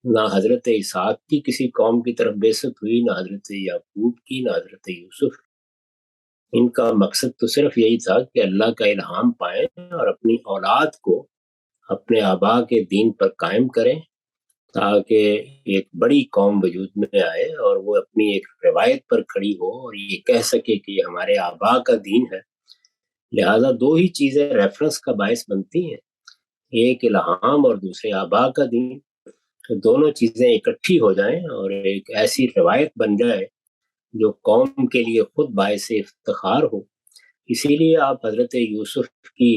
نہ حضرت اسحاق کی کسی قوم کی طرف بعثت ہوئی، نہ حضرت یعقوب کی، نہ حضرت یوسف۔ ان کا مقصد تو صرف یہی تھا کہ اللہ کا الہام پائیں اور اپنی اولاد کو اپنے آبا کے دین پر قائم کریں، تاکہ ایک بڑی قوم وجود میں آئے اور وہ اپنی ایک روایت پر کھڑی ہو اور یہ کہہ سکے کہ یہ ہمارے آبا کا دین ہے۔ لہذا دو ہی چیزیں ریفرنس کا باعث بنتی ہیں، ایک الہام اور دوسرے آبا کا دین۔ دونوں چیزیں اکٹھی ہو جائیں اور ایک ایسی روایت بن جائے جو قوم کے لیے خود باعث افتخار ہو۔ اسی لیے آپ حضرت یوسف کی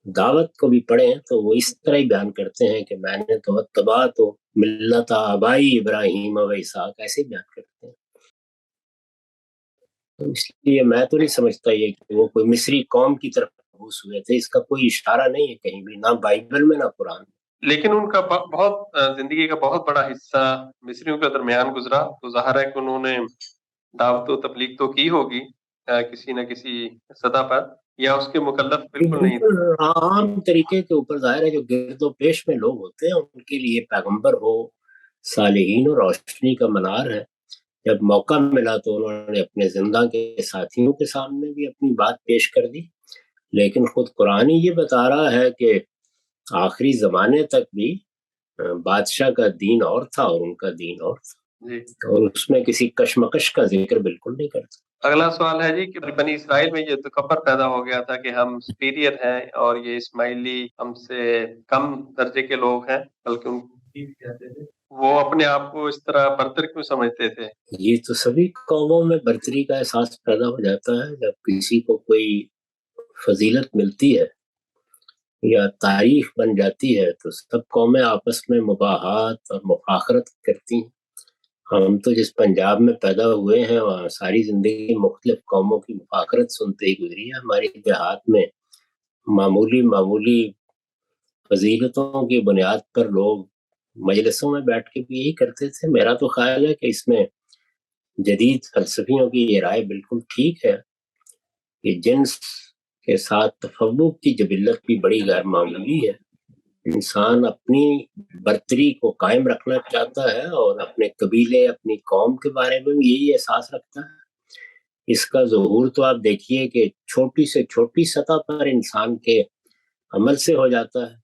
دعوت کو بھی پڑھیں تو وہ اس طرح ہی بیان کرتے ہیں کہ میں نے تو اتبع تو ملت آبائی ابراہیم و اسحاق، ایسے بیان کرتے ہیں۔ تو اس لیے میں تو نہیں سمجھتا یہ کہ وہ کوئی مصری قوم کی طرف مبعوث ہوئے تھے، اس کا کوئی اشارہ نہیں ہے کہیں بھی، نہ بائبل میں نہ قرآن میں۔ لیکن ان کا بہت زندگی کا بہت بڑا حصہ مصریوں کے درمیان گزرا، تو ظاہر ہے کہ انہوں نے دعوت و تبلیغ تو کی ہوگی کسی نہ کسی سطح پر، یا اس کے مکلف بالکل نہیں تھے؟ بالکل عام طریقے کے اوپر ظاہر ہے جو گرد و پیش میں لوگ ہوتے ہیں ان کے لیے پیغمبر ہو، صالحین و روشنی کا منار ہے۔ جب موقع ملا تو انہوں نے اپنے زندہ کے ساتھیوں کے سامنے بھی اپنی بات پیش کر دی، لیکن خود قرآن ہی یہ بتا رہا ہے کہ آخری زمانے تک بھی بادشاہ کا دین اور تھا اور ان کا دین اور تھا، جی۔ اور اس میں کسی کشمکش کا ذکر بالکل نہیں کرتا۔ اگلا سوال ہے جی کہ بنی اسرائیل میں یہ تکبر پیدا ہو گیا تھا کہ ہم سپیریئر ہیں اور یہ اسماعیلی ہم سے کم درجے کے لوگ ہیں، بلکہ ان کہتے تھے، وہ اپنے آپ کو اس طرح برتر کیوں سمجھتے تھے؟ یہ تو سبھی قوموں میں برتری کا احساس پیدا ہو جاتا ہے جب کسی کو کوئی فضیلت ملتی ہے یا تاریخ بن جاتی ہے، تو سب قومیں آپس میں مباحات اور مفاخرت کرتی ہیں۔ ہم تو جس پنجاب میں پیدا ہوئے ہیں وہاں ساری زندگی مختلف قوموں کی مفاخرت سنتے ہی گزری ہے. ہماری دیہات میں معمولی معمولی فضیلتوں کی بنیاد پر لوگ مجلسوں میں بیٹھ کے بھی یہی کرتے تھے. میرا تو خیال ہے کہ اس میں جدید فلسفیوں کی یہ رائے بالکل ٹھیک ہے کہ جنس کے ساتھ تفوق کی جبلت بھی بڑی غیر معمولی ہے. انسان اپنی برتری کو قائم رکھنا چاہتا ہے اور اپنے قبیلے اپنی قوم کے بارے میں بھی یہی احساس رکھتا ہے. اس کا ظہور تو آپ دیکھیے کہ چھوٹی سے چھوٹی سطح پر انسان کے عمل سے ہو جاتا ہے.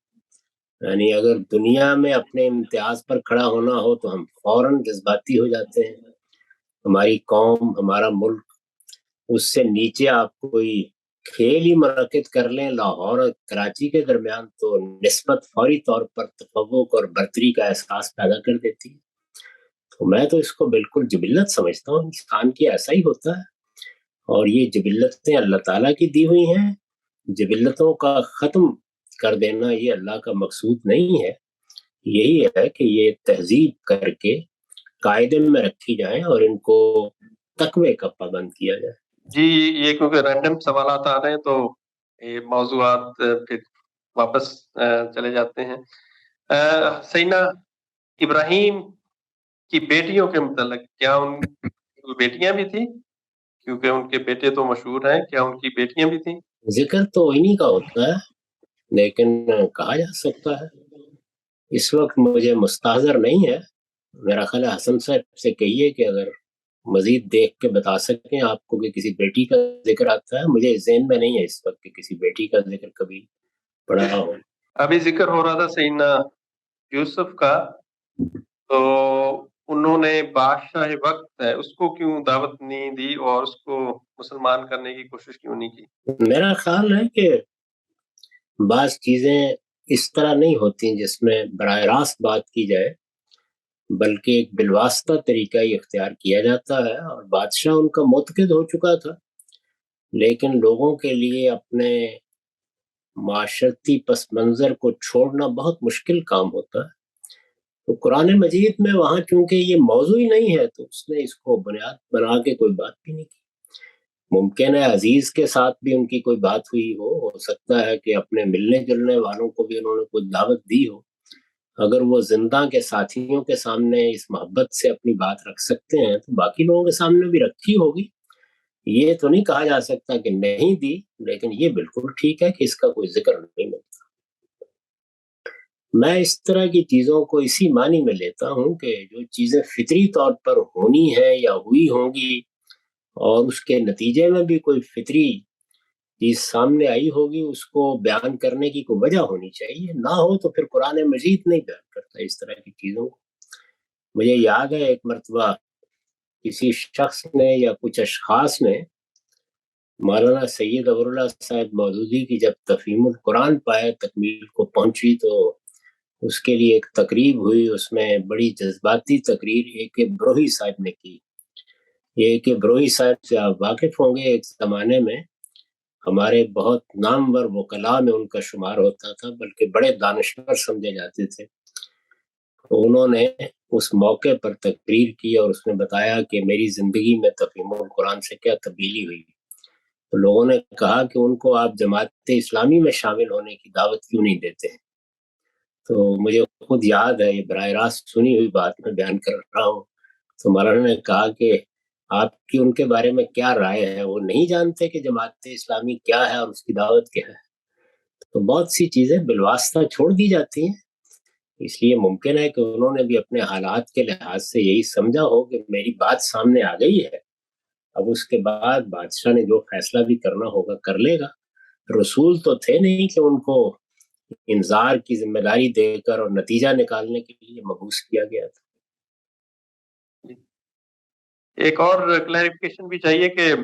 یعنی اگر دنیا میں اپنے امتیاز پر کھڑا ہونا ہو تو ہم فوراً جذباتی ہو جاتے ہیں. ہماری قوم ہمارا ملک اس سے نیچے آپ کوئی کھیل ہی منعقد کر لیں لاہور اور کراچی کے درمیان تو نسبت فوری طور پر تفوق اور برتری کا احساس پیدا کر دیتی ہے. تو میں تو اس کو بالکل جبلت سمجھتا ہوں. انسان کی ایسا ہی ہوتا ہے اور یہ جبلتیں اللہ تعالیٰ کی دی ہوئی ہیں. جبلتوں کا ختم کر دینا یہ اللہ کا مقصود نہیں ہے. یہی ہے کہ یہ تہذیب کر کے قاعدے میں رکھی جائیں اور ان کو تقوی کا پابند کیا جائے. جی یہ کیونکہ رینڈم سوالات آ رہے ہیں تو یہ موضوعات پھر واپس چلے جاتے ہیں. سیدنا ابراہیم کی بیٹیوں کے متعلق کیا ان کی بیٹیاں بھی تھیں؟ کیونکہ ان کے بیٹے تو مشہور ہیں، کیا ان کی بیٹیاں بھی تھیں؟ ذکر تو انہی کا ہوتا ہے لیکن کہا جا سکتا ہے. اس وقت مجھے مستحضر نہیں ہے. میرا خیال ہے حسن صاحب سے کہیے کہ اگر مزید دیکھ کے بتا سکیں آپ کو کہ کسی بیٹی کا ذکر آتا ہے. مجھے ذہن میں نہیں ہے اس وقت کہ کسی بیٹی کا ذکر کبھی پڑھا ہو. ابھی ذکر ہو رہا تھا سیدنا یوسف کا، تو انہوں نے بادشاہ وقت ہے اس کو کیوں دعوت نہیں دی اور اس کو مسلمان کرنے کی کوشش کیوں نہیں کی؟ میرا خیال ہے کہ بعض چیزیں اس طرح نہیں ہوتی جس میں براہ راست بات کی جائے، بلکہ ایک بالواسطہ طریقہ ہی اختیار کیا جاتا ہے. اور بادشاہ ان کا معتقد ہو چکا تھا لیکن لوگوں کے لیے اپنے معاشرتی پس منظر کو چھوڑنا بہت مشکل کام ہوتا ہے. تو قرآن مجید میں وہاں چونکہ یہ موضوع ہی نہیں ہے تو اس نے اس کو بنیاد بنا کے کوئی بات بھی نہیں کی. ممکن ہے عزیز کے ساتھ بھی ان کی کوئی بات ہوئی ہو سکتا ہے کہ اپنے ملنے جلنے والوں کو بھی انہوں نے کوئی دعوت دی ہو. اگر وہ زندہ کے ساتھیوں کے سامنے اس محبت سے اپنی بات رکھ سکتے ہیں تو باقی لوگوں کے سامنے بھی رکھی ہوگی. یہ تو نہیں کہا جا سکتا کہ نہیں دی، لیکن یہ بالکل ٹھیک ہے کہ اس کا کوئی ذکر نہیں ملتا. میں اس طرح کی چیزوں کو اسی معنی میں لیتا ہوں کہ جو چیزیں فطری طور پر ہونی ہے یا ہوئی ہوں گی اور اس کے نتیجے میں بھی کوئی فطری چیز سامنے آئی ہوگی اس کو بیان کرنے کی کوئی وجہ ہونی چاہیے. نہ ہو تو پھر قرآن مجید نہیں بیان کرتا اس طرح کی چیزوں کو. مجھے یاد ہے ایک مرتبہ کسی شخص نے یا کچھ اشخاص نے مولانا سید ابر اللہ صاحب مودودی کی جب تفہیم القرآن پائے تکمیل کو پہنچی تو اس کے لیے ایک تقریب ہوئی. اس میں بڑی جذباتی تقریر اے کے بروہی صاحب نے کی. یہ کہ بروہی صاحب سے آپ واقف ہوں گے، ایک زمانے میں ہمارے بہت نامور وکلاء میں ان کا شمار ہوتا تھا، بلکہ بڑے دانشور سمجھے جاتے تھے. تو انہوں نے اس موقع پر تقریر کی اور اس میں بتایا کہ میری زندگی میں تفہیم القرآن سے کیا تبدیلی ہوئی. تو لوگوں نے کہا کہ ان کو آپ جماعت اسلامی میں شامل ہونے کی دعوت کیوں نہیں دیتے ہیں. تو مجھے خود یاد ہے، یہ براہ راست سنی ہوئی بات میں بیان کر رہا ہوں. تو مولانا نے کہا کہ آپ کی ان کے بارے میں کیا رائے ہے، وہ نہیں جانتے کہ جماعت اسلامی کیا ہے اور اس کی دعوت کیا ہے. تو بہت سی چیزیں بالواسطہ چھوڑ دی جاتی ہیں. اس لیے ممکن ہے کہ انہوں نے بھی اپنے حالات کے لحاظ سے یہی سمجھا ہو کہ میری بات سامنے آ گئی ہے، اب اس کے بعد بادشاہ نے جو فیصلہ بھی کرنا ہوگا کر لے گا. رسول تو تھے نہیں کہ ان کو انذار کی ذمہ داری دے کر اور نتیجہ نکالنے کے لیے مبعوث کیا گیا تھا. ایک اور کلیریفیکیشن بھی چاہیے کہ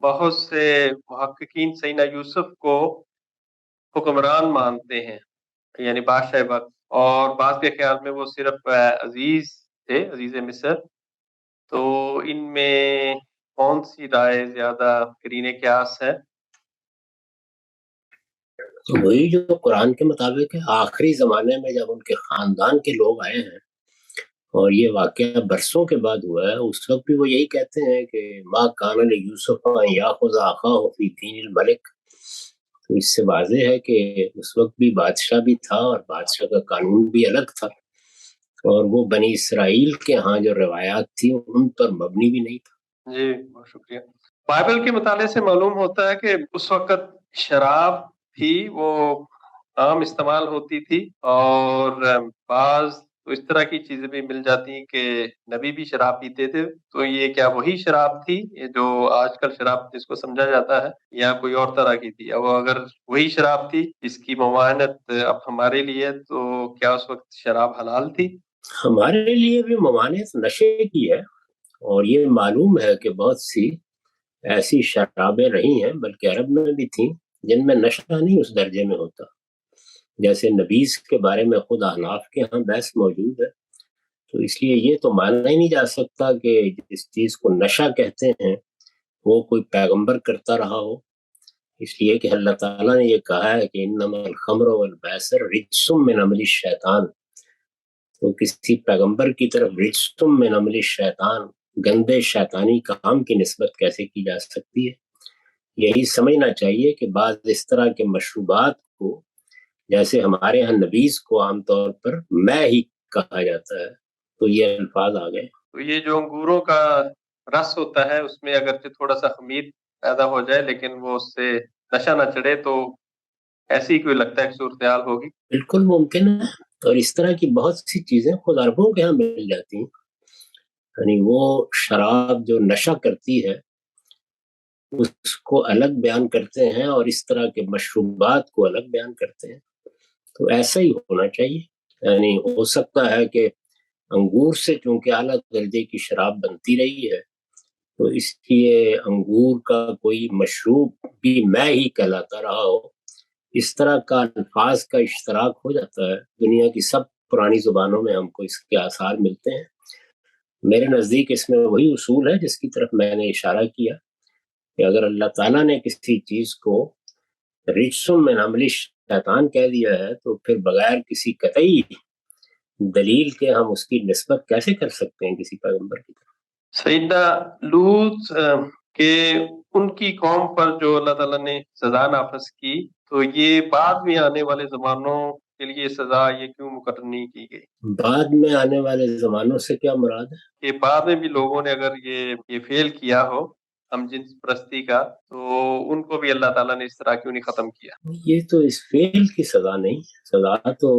بہت سے محققین سیدنا یوسف کو حکمران مانتے ہیں، یعنی بادشاہ وقت، اور بعض کے خیال میں وہ صرف عزیز تھے، عزیز مصر. تو ان میں کون سی رائے زیادہ قرین قیاس ہے؟ وہی جو قرآن کے مطابق ہے. آخری زمانے میں جب ان کے خاندان کے لوگ آئے ہیں اور یہ واقعہ برسوں کے بعد ہوا ہے. اس وقت بھی وہ یہی کہتے ہیں کہ ما کان لیوسف ان یاخذ اخاہ فی دین الملک. تو اس سے واضح ہے کہ اس وقت بھی بادشاہ بھی تھا اور بادشاہ کا قانون بھی الگ تھا، اور وہ بنی اسرائیل کے ہاں جو روایات تھی ان پر مبنی بھی نہیں تھا. جی بہت شکریہ. بائبل کے مطالعے سے معلوم ہوتا ہے کہ اس وقت شراب تھی وہ عام استعمال ہوتی تھی، اور بعض تو اس طرح کی چیزیں بھی مل جاتی ہیں کہ نبی بھی شراب پیتے تھے. تو یہ کیا وہی شراب تھی یہ جو آج کل شراب جس کو سمجھا جاتا ہے، یا کوئی اور طرح کی تھی؟ اب اگر وہی شراب تھی جس کی ممانعت اب ہمارے لیے، تو کیا اس وقت شراب حلال تھی؟ ہمارے لیے بھی ممانعت نشے کی ہے، اور یہ معلوم ہے کہ بہت سی ایسی شرابیں رہی ہیں، بلکہ عرب میں بھی تھیں، جن میں نشہ نہیں اس درجے میں ہوتا. جیسے نبیذ کے بارے میں خود احناف کے ہاں بحث موجود ہے. تو اس لیے یہ تو مانا ہی نہیں جا سکتا کہ جس چیز کو نشہ کہتے ہیں وہ کوئی پیغمبر کرتا رہا ہو. اس لیے کہ اللہ تعالیٰ نے یہ کہا ہے کہ انما الخمر والمیسر رجس من عمل الشیطان. تو کسی پیغمبر کی طرف رجس من عمل الشیطان، گندے شیطانی کام کی نسبت کیسے کی جا سکتی ہے؟ یہی سمجھنا چاہیے کہ بعض اس طرح کے مشروبات کو، جیسے ہمارے ہاں نبیذ کو عام طور پر میں ہی کہا جاتا ہے، تو یہ الفاظ آ گئے. تو یہ جو انگوروں کا رس ہوتا ہے اس میں اگرچہ تھوڑا سا خمیر پیدا ہو جائے لیکن وہ اس سے نشہ نہ چڑھے، تو ایسی کوئی لگتا ہے کہ صورتحال ہوگی؟ بالکل ممکن ہے. اور اس طرح کی بہت سی چیزیں خود عربوں کے ہاں مل جاتی ہیں. یعنی وہ شراب جو نشہ کرتی ہے اس کو الگ بیان کرتے ہیں، اور اس طرح کے مشروبات کو الگ بیان کرتے ہیں. تو ایسا ہی ہونا چاہیے. یعنی ہو سکتا ہے کہ انگور سے چونکہ اعلیٰ درجے کی شراب بنتی رہی ہے، تو اس لیے انگور کا کوئی مشروب بھی میں ہی کہلاتا رہا ہو. اس طرح کا الفاظ کا اشتراک ہو جاتا ہے. دنیا کی سب پرانی زبانوں میں ہم کو اس کے آثار ملتے ہیں. میرے نزدیک اس میں وہی اصول ہے جس کی طرف میں نے اشارہ کیا، کہ اگر اللہ تعالیٰ نے کسی چیز کو رجسم من عمل شیطان کہہ دیا ہے، تو پھر بغیر کسی قطعی دلیل کے ہم اس کی نسبت کیسے کر سکتے ہیں کسی پیغمبر کی طرف؟ سیدنا لوط کہ ان کی قوم پر جو اللہ تعالیٰ نے سزا نافذ کی، تو یہ بعد میں آنے والے زمانوں کے لیے سزا یہ کیوں مقرر نہیں کی گئی؟ بعد میں آنے والے زمانوں سے کیا مراد ہے؟ کہ بعد میں بھی لوگوں نے اگر یہ فیل کیا ہو ہم جنس پرستی کا، تو ان کو بھی اللہ تعالیٰ نے اس طرح کیوں نہیں ختم کیا؟ یہ تو اس فعل کی سزا نہیں، سزا تو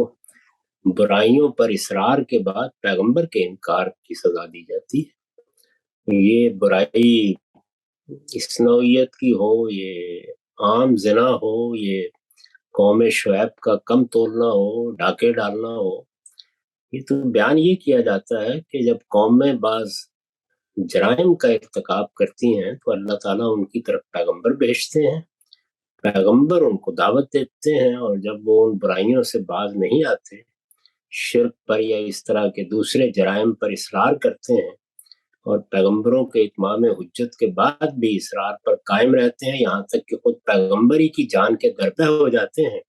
برائیوں پر اصرار کے بعد پیغمبر کے انکار کی سزا دی جاتی ہے. یہ برائی اس نوعیت کی ہو، یہ عام زنا ہو، یہ قوم شعیب کا کم تولنا ہو، ڈاکے ڈالنا ہو، یہ تو بیان یہ کیا جاتا ہے کہ جب قومیں بعض جرائم کا ارتکاب کرتی ہیں تو اللہ تعالیٰ ان کی طرف پیغمبر بھیجتے ہیں، پیغمبر ان کو دعوت دیتے ہیں، اور جب وہ ان برائیوں سے باز نہیں آتے، شرک پر یا اس طرح کے دوسرے جرائم پر اصرار کرتے ہیں، اور پیغمبروں کے اتمام حجت کے بعد بھی اصرار پر قائم رہتے ہیں، یہاں تک کہ خود پیغمبری کی جان کے درپے ہو جاتے ہیں،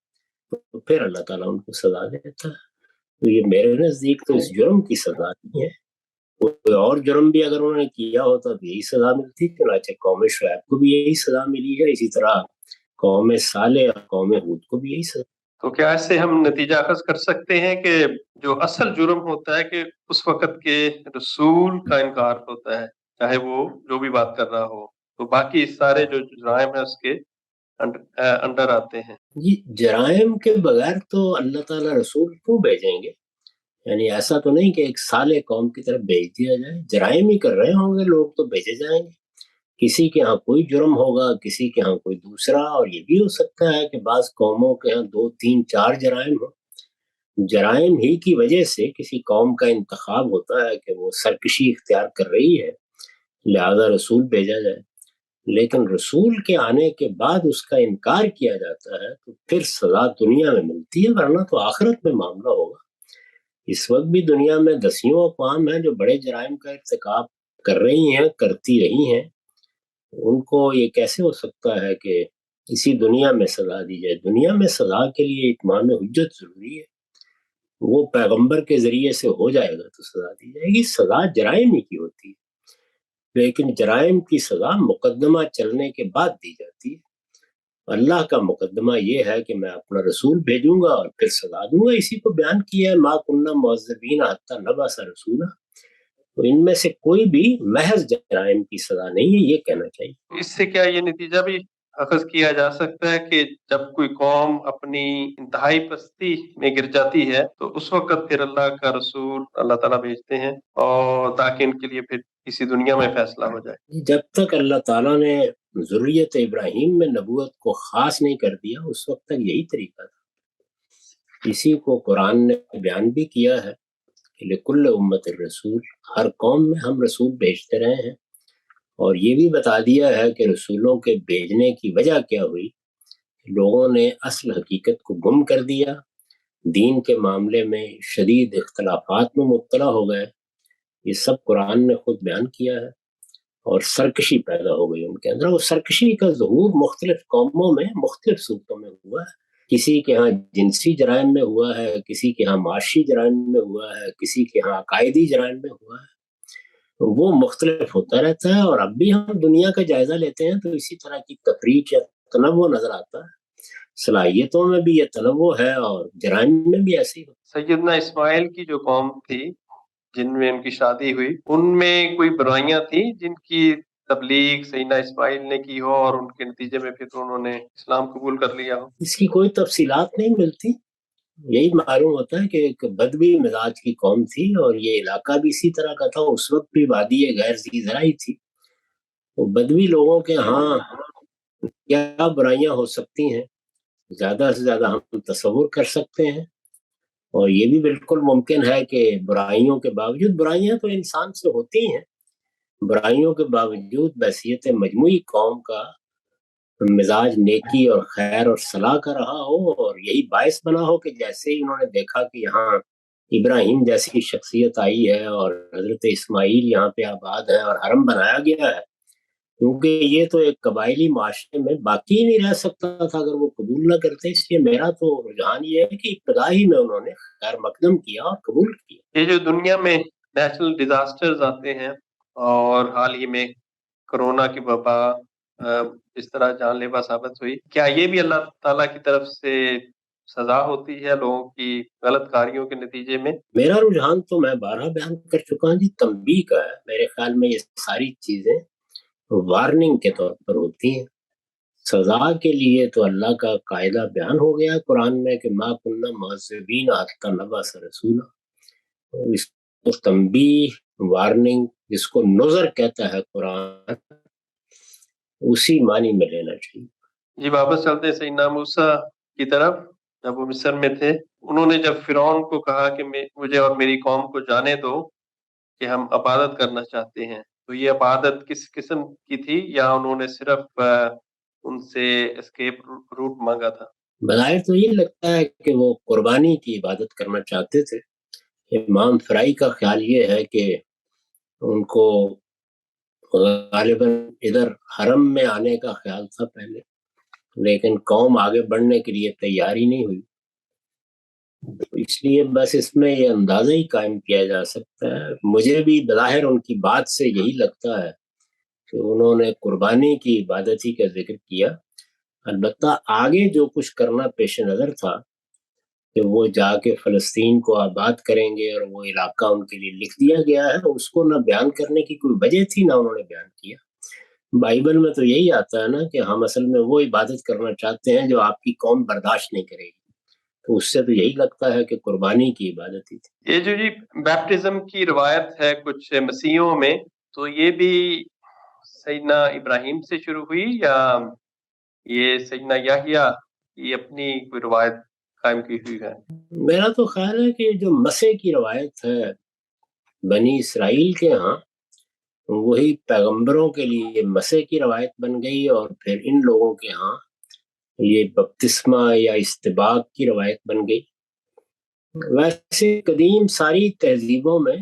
تو پھر اللہ تعالیٰ ان کو سزا دیتا ہے. تو یہ میرے نزدیک تو اس جرم کی سزا نہیں ہے. کوئی اور جرم بھی اگر انہوں نے کیا ہوتا تو یہی سزا ملتی. چنانچہ قوم شعیب کو بھی یہی سزا ملی ہے، اسی طرح قوم صالح اور قوم ہود کو بھی یہی سزا. تو کیا اس سے ہم نتیجہ اخذ کر سکتے ہیں کہ جو اصل جرم ہوتا ہے کہ اس وقت کے رسول کا انکار ہوتا ہے، چاہے وہ جو بھی بات کر رہا ہو، تو باقی سارے جو جرائم ہیں اس کے انڈر آتے ہیں؟ جی، جرائم کے بغیر تو اللہ تعالیٰ رسول کیوں بھیجیں گے؟ یعنی ایسا تو نہیں کہ ایک صالح قوم کی طرف بھیج دیا جائے. جرائم ہی کر رہے ہوں گے لوگ تو بھیجے جائیں گے. کسی کے ہاں کوئی جرم ہوگا، کسی کے ہاں کوئی دوسرا، اور یہ بھی ہو سکتا ہے کہ بعض قوموں کے ہاں 2 3 4 جرائم ہوں. جرائم ہی کی وجہ سے کسی قوم کا انتخاب ہوتا ہے کہ وہ سرکشی اختیار کر رہی ہے، لہذا رسول بھیجا جائے. لیکن رسول کے آنے کے بعد اس کا انکار کیا جاتا ہے تو پھر سزا دنیا میں ملتی ہے، ورنہ تو آخرت میں معاملہ ہوگا. اس وقت بھی دنیا میں دسیوں اقوام ہیں جو بڑے جرائم کا ارتکاب کر رہی ہیں، کرتی رہی ہیں. ان کو یہ کیسے ہو سکتا ہے کہ اسی دنیا میں سزا دی جائے؟ دنیا میں سزا کے لیے اتمام حجت ضروری ہے. وہ پیغمبر کے ذریعے سے ہو جائے گا تو سزا دی جائے گی. سزا جرائم ہی کی ہوتی ہے، لیکن جرائم کی سزا مقدمہ چلنے کے بعد دی جاتی ہے. اللہ کا مقدمہ یہ ہے کہ میں اپنا رسول بھیجوں گا اور پھر سزا دوں گا. اسی کو بیان کیا ہے، ما کننا معذبین حتی نبعث رسولا. تو ان میں سے کوئی بھی محض جرائم کی سزا نہیں ہے، یہ کہنا چاہیے. اس سے کیا یہ نتیجہ بھی اخذ کیا جا سکتا ہے کہ جب کوئی قوم اپنی انتہائی پستی میں گر جاتی ہے تو اس وقت پھر اللہ کا رسول اللہ تعالیٰ بھیجتے ہیں اور تاکہ ان کے لیے پھر کسی دنیا میں فیصلہ ہو جائے؟ جب تک اللہ تعالیٰ نے ذریت ابراہیم میں نبوت کو خاص نہیں کر دیا اس وقت تک یہی طریقہ تھا. اسی کو قرآن نے بیان بھی کیا ہے کہ لکل امت الرسول، ہر قوم میں ہم رسول بھیجتے رہے ہیں. اور یہ بھی بتا دیا ہے کہ رسولوں کے بھیجنے کی وجہ کیا ہوئی. لوگوں نے اصل حقیقت کو گم کر دیا، دین کے معاملے میں شدید اختلافات میں مبتلا ہو گئے. یہ سب قرآن نے خود بیان کیا ہے. اور سرکشی پیدا ہو گئی ان کے اندر. وہ سرکشی کا ظہور مختلف قوموں میں مختلف صورتوں میں ہوا ہے. کسی کے ہاں جنسی جرائم میں ہوا ہے، کسی کے ہاں معاشی جرائم میں ہوا ہے، کسی کے ہاں عقائدی جرائم میں ہوا ہے. وہ مختلف ہوتا رہتا ہے. اور اب بھی ہم دنیا کا جائزہ لیتے ہیں تو اسی طرح کی تفریق یا تنوع نظر آتا ہے. صلاحیتوں میں بھی یہ تنوع ہے اور جرائم میں بھی ایسے ہی. سیدنا اسماعیل کی جو قوم تھی جن میں ان کی شادی ہوئی، ان میں کوئی برائیاں تھیں جن کی تبلیغ سیدنا اسماعیل نے کی ہو اور ان کے نتیجے میں پھر انہوں نے اسلام قبول کر لیا ہو؟ اس کی کوئی تفصیلات نہیں ملتی. یہی معلوم ہوتا ہے کہ ایک بدوی مزاج کی قوم تھی اور یہ علاقہ بھی اسی طرح کا تھا. اس وقت بھی وادی غیر ذی زرعی تھی. تو بدوی لوگوں کے ہاں کیا برائیاں ہو سکتی ہیں، زیادہ سے زیادہ ہم تصور کر سکتے ہیں. اور یہ بھی بالکل ممکن ہے کہ برائیوں کے باوجود، برائیاں تو انسان سے ہوتی ہیں، برائیوں کے باوجود بحیثیت مجموعی قوم کا مزاج نیکی اور خیر اور صلاح کا رہا ہو. اور یہی باعث بنا ہو کہ جیسے ہی انہوں نے دیکھا کہ یہاں ابراہیم جیسی شخصیت آئی ہے اور حضرت اسماعیل یہاں پہ آباد ہے اور حرم بنایا گیا ہے، کیونکہ یہ تو ایک قبائلی معاشرے میں باقی نہیں رہ سکتا تھا اگر وہ قبول نہ کرتے. اس لیے میرا تو رجحان یہ ہے کہ ابتدا ہی میں انہوں نے خیر مقدم کیا اور قبول کیا. یہ جو دنیا میں نیچرل ڈیزاسٹرز آتے ہیں اور حال ہی میں کرونا کی وبا اس طرح جان لیوا ثابت ہوئی، کیا یہ بھی اللہ تعالیٰ کی طرف سے سزا ہوتی ہے لوگوں کی غلط کاریوں کے نتیجے میں؟ میرا رجحان تو میں بارہ بیان کر چکا ہوں جی، تنبیہ کا ہے. میرے خیال میں یہ ساری چیزیں وارننگ کے طور پر ہوتی ہیں. سزا کے لیے تو اللہ کا قاعدہ بیان ہو گیا قرآن میں کہ ما کننا معذبین حتی نبعث رسولا. اس کو تنبیہ، وارننگ، جس کو نظر کہتا ہے قرآن، اسی معنی میں لینا چاہیے. جی واپس چلتے ہیں سیدنا موسیٰ کی طرف. جب وہ مصر میں تھے، انہوں نے جب فرعون کو کہا کہ مجھے اور میری قوم کو جانے دو کہ ہم عبادت کرنا چاہتے ہیں، تو یہ عبادت کس قسم کی تھی، یا انہوں نے صرف ان سے اسکیپ روٹ مانگا تھا؟ بظاہر تو یہ لگتا ہے کہ وہ قربانی کی عبادت کرنا چاہتے تھے. امام فرائی کا خیال یہ ہے کہ ان کو غالباً ادھر حرم میں آنے کا خیال تھا پہلے، لیکن قوم آگے بڑھنے کے لیے تیار ہی نہیں ہوئی. اس لیے بس اس میں یہ اندازہ ہی قائم کیا جا سکتا ہے. مجھے بھی بظاہر ان کی بات سے یہی لگتا ہے کہ انہوں نے قربانی کی عبادت ہی کا ذکر کیا. البتہ آگے جو کچھ کرنا پیش نظر تھا کہ وہ جا کے فلسطین کو آباد کریں گے اور وہ علاقہ ان کے لیے لکھ دیا گیا ہے، اس کو نہ بیان کرنے کی کوئی وجہ تھی نہ انہوں نے بیان کیا. بائبل میں تو یہی آتا ہے نا کہ ہم اصل میں وہ عبادت کرنا چاہتے ہیں جو آپ کی قوم برداشت نہیں کرے گی. تو اس سے تو یہی لگتا ہے کہ قربانی کی عبادت ہی تھی. یہ جو جی بیپٹزم کی روایت ہے کچھ مسیحیوں میں، تو یہ بھی سیدنا ابراہیم سے شروع ہوئی یا یہ سیدنا یحییٰ کی اپنی کوئی روایت قائم کی ہوئی ہے؟ میرا تو خیال ہے کہ جو مسیح کی روایت ہے بنی اسرائیل کے ہاں، وہی پیغمبروں کے لیے مسیح کی روایت بن گئی، اور پھر ان لوگوں کے ہاں یہ بپتسمہ یا استباق کی روایت بن گئی. ویسے قدیم ساری تہذیبوں میں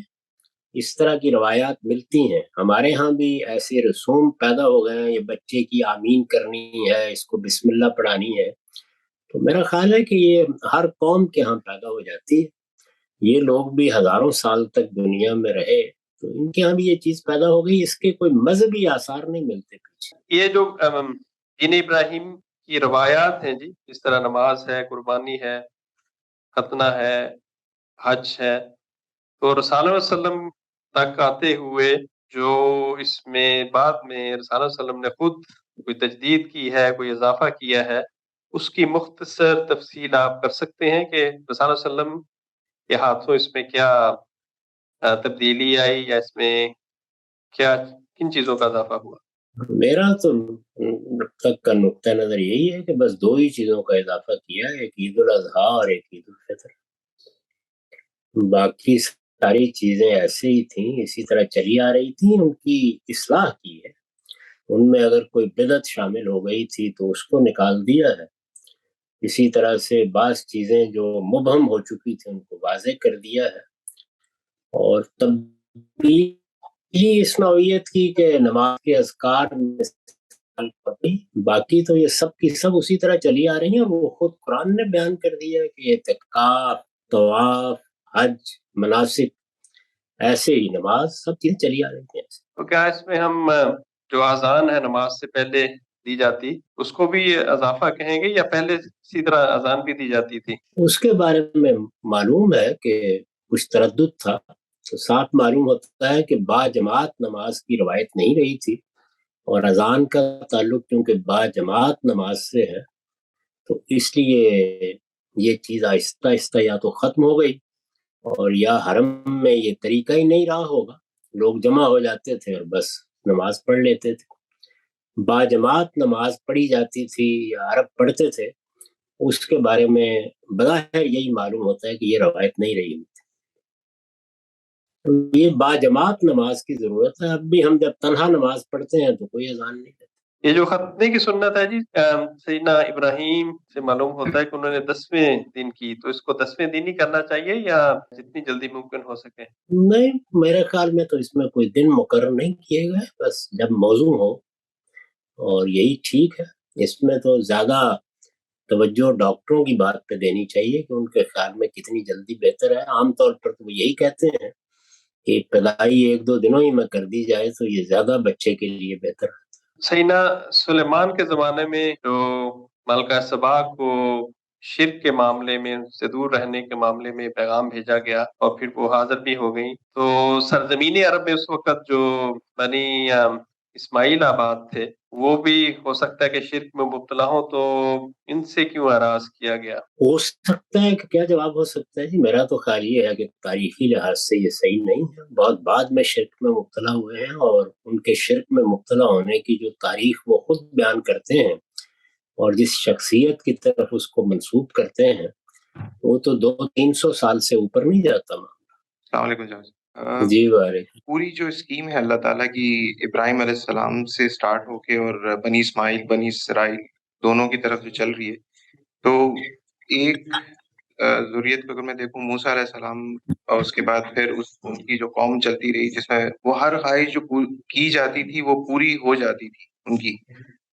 اس طرح کی روایات ملتی ہیں. ہمارے ہاں بھی ایسے رسوم پیدا ہو گئے ہیں، یہ بچے کی آمین کرنی ہے، اس کو بسم اللہ پڑھانی ہے. تو میرا خیال ہے کہ یہ ہر قوم کے ہاں پیدا ہو جاتی ہے. یہ لوگ بھی ہزاروں سال تک دنیا میں رہے تو ان کے ہاں بھی یہ چیز پیدا ہو گئی. اس کے کوئی مذہبی آثار نہیں ملتے پیچھے. یہ جو دین ابراہیم کی روایات ہیں جی، جس طرح نماز ہے، قربانی ہے، ختنہ ہے، حج ہے، تو رسول اللہ صلی اللہ علیہ وسلم تک آتے ہوئے جو اس میں بعد میں رسول اللہ صلی اللہ علیہ وسلم نے خود کوئی تجدید کی ہے، کوئی اضافہ کیا ہے، اس کی مختصر تفصیل آپ کر سکتے ہیں کہ رسول اللہ صلی اللہ علیہ وسلم کے ہاتھوں اس میں کیا تبدیلی آئی، یا اس میں کیا کن چیزوں کا اضافہ ہوا؟ میرا تو اب تک کا نقطہ نظر یہی ہے کہ بس دو ہی چیزوں کا اضافہ کیا ہے، ایک عید الاضحیٰ اور ایک عید الفطر. باقی ساری چیزیں ایسے ہی تھیں، اسی طرح چلی آ رہی تھیں، ان کی اصلاح کی ہے. ان میں اگر کوئی بدعت شامل ہو گئی تھی تو اس کو نکال دیا ہے. اسی طرح سے بعض چیزیں جو مبہم ہو چکی تھیں ان کو واضح کر دیا ہے. اور تبدیلی اس نوعیت کی کہ نماز کے اذکار میں باقی تو یہ سب کی سب اسی طرح چلی آ رہی ہیں. اور وہ خود قرآن نے بیان کر دیا ہے کہ اعتکاف، طواف، حج، مناسک، ایسے ہی نماز، سب چیزیں چلی آ رہی ہیں. تو کیا اس میں ہم جو اذان ہے نماز سے پہلے دی جاتی اس کو بھی اضافہ کہیں گے، یا پہلے اسی طرح اذان بھی دی جاتی تھی؟ اس کے بارے میں معلوم ہے کہ کچھ تردد تھا. تو صاف معلوم ہوتا ہے کہ با جماعت نماز کی روایت نہیں رہی تھی، اور اذان کا تعلق کیونکہ با جماعت نماز سے ہے تو اس لیے یہ چیز آہستہ آہستہ یا تو ختم ہو گئی، اور یا حرم میں یہ طریقہ ہی نہیں رہا ہوگا. لوگ جمع ہو جاتے تھے اور بس نماز پڑھ لیتے تھے. با جماعت نماز پڑھی جاتی تھی یا عرب پڑھتے تھے، اس کے بارے میں بظاہر یہی معلوم ہوتا ہے کہ یہ روایت نہیں رہی. یہ با جماعت نماز کی ضرورت ہے. اب بھی ہم جب تنہا نماز پڑھتے ہیں تو کوئی اذان نہیں کرتے. یہ جو ختنے کی سنت ہے جی، سیدنا ابراہیم سے معلوم ہوتا ہے کہ انہوں نے 10ویں دن کی، تو اس کو 10ویں دن ہی کرنا چاہیے یا جتنی جلدی ممکن ہو سکے؟ نہیں، میرے خیال میں تو اس میں کوئی دن مقرر نہیں کیے گئے، بس جب موضوع ہو، اور یہی ٹھیک ہے. اس میں تو زیادہ توجہ ڈاکٹروں کی بات پہ دینی چاہیے کہ ان کے خیال میں کتنی جلدی بہتر ہے. عام طور پر تو وہ یہی کہتے ہیں کہ ابتدائی 1-2 دنوں ہی میں کر دی جائے تو یہ زیادہ بچے کے لیے بہتر ہے. سیدنا سلیمان کے زمانے میں جو ملکہ سبا کو شرک کے معاملے میں، ان سے دور رہنے کے معاملے میں پیغام بھیجا گیا اور پھر وہ حاضر بھی ہو گئی، تو سرزمین عرب میں اس وقت جو بنی اسماعیل آباد تھے وہ بھی ہو سکتا ہے کہ شرک میں مبتلا ہو، تو ان سے کیوں اعراض کیا گیا؟ ہو سکتا ہے کہ کیا جواب ہو سکتا ہے جی؟ میرا تو خیال یہ ہے کہ تاریخی لحاظ سے یہ صحیح نہیں ہے. بہت بعد میں شرک میں مبتلا ہوئے ہیں، اور ان کے شرک میں مبتلا ہونے کی جو تاریخ وہ خود بیان کرتے ہیں اور جس شخصیت کی طرف اس کو منسوب کرتے ہیں وہ تو 200-300 سال سے اوپر نہیں جاتا. السلام علیکم جناب. جی وعلیکم. پوری جو اسکیم ہے اللہ تعالیٰ کی ابراہیم علیہ السلام سے سٹارٹ ہو کے اور بنی اسماعیل بنی اسرائیل دونوں کی طرف جو چل رہی ہے، تو ایک ذریت کو اگر میں دیکھوں موسیٰ علیہ السلام اور اس کے بعد پھر ان کی جو قوم چلتی رہی جس میں وہ ہر خواہش جو کی جاتی تھی وہ پوری ہو جاتی تھی ان کی،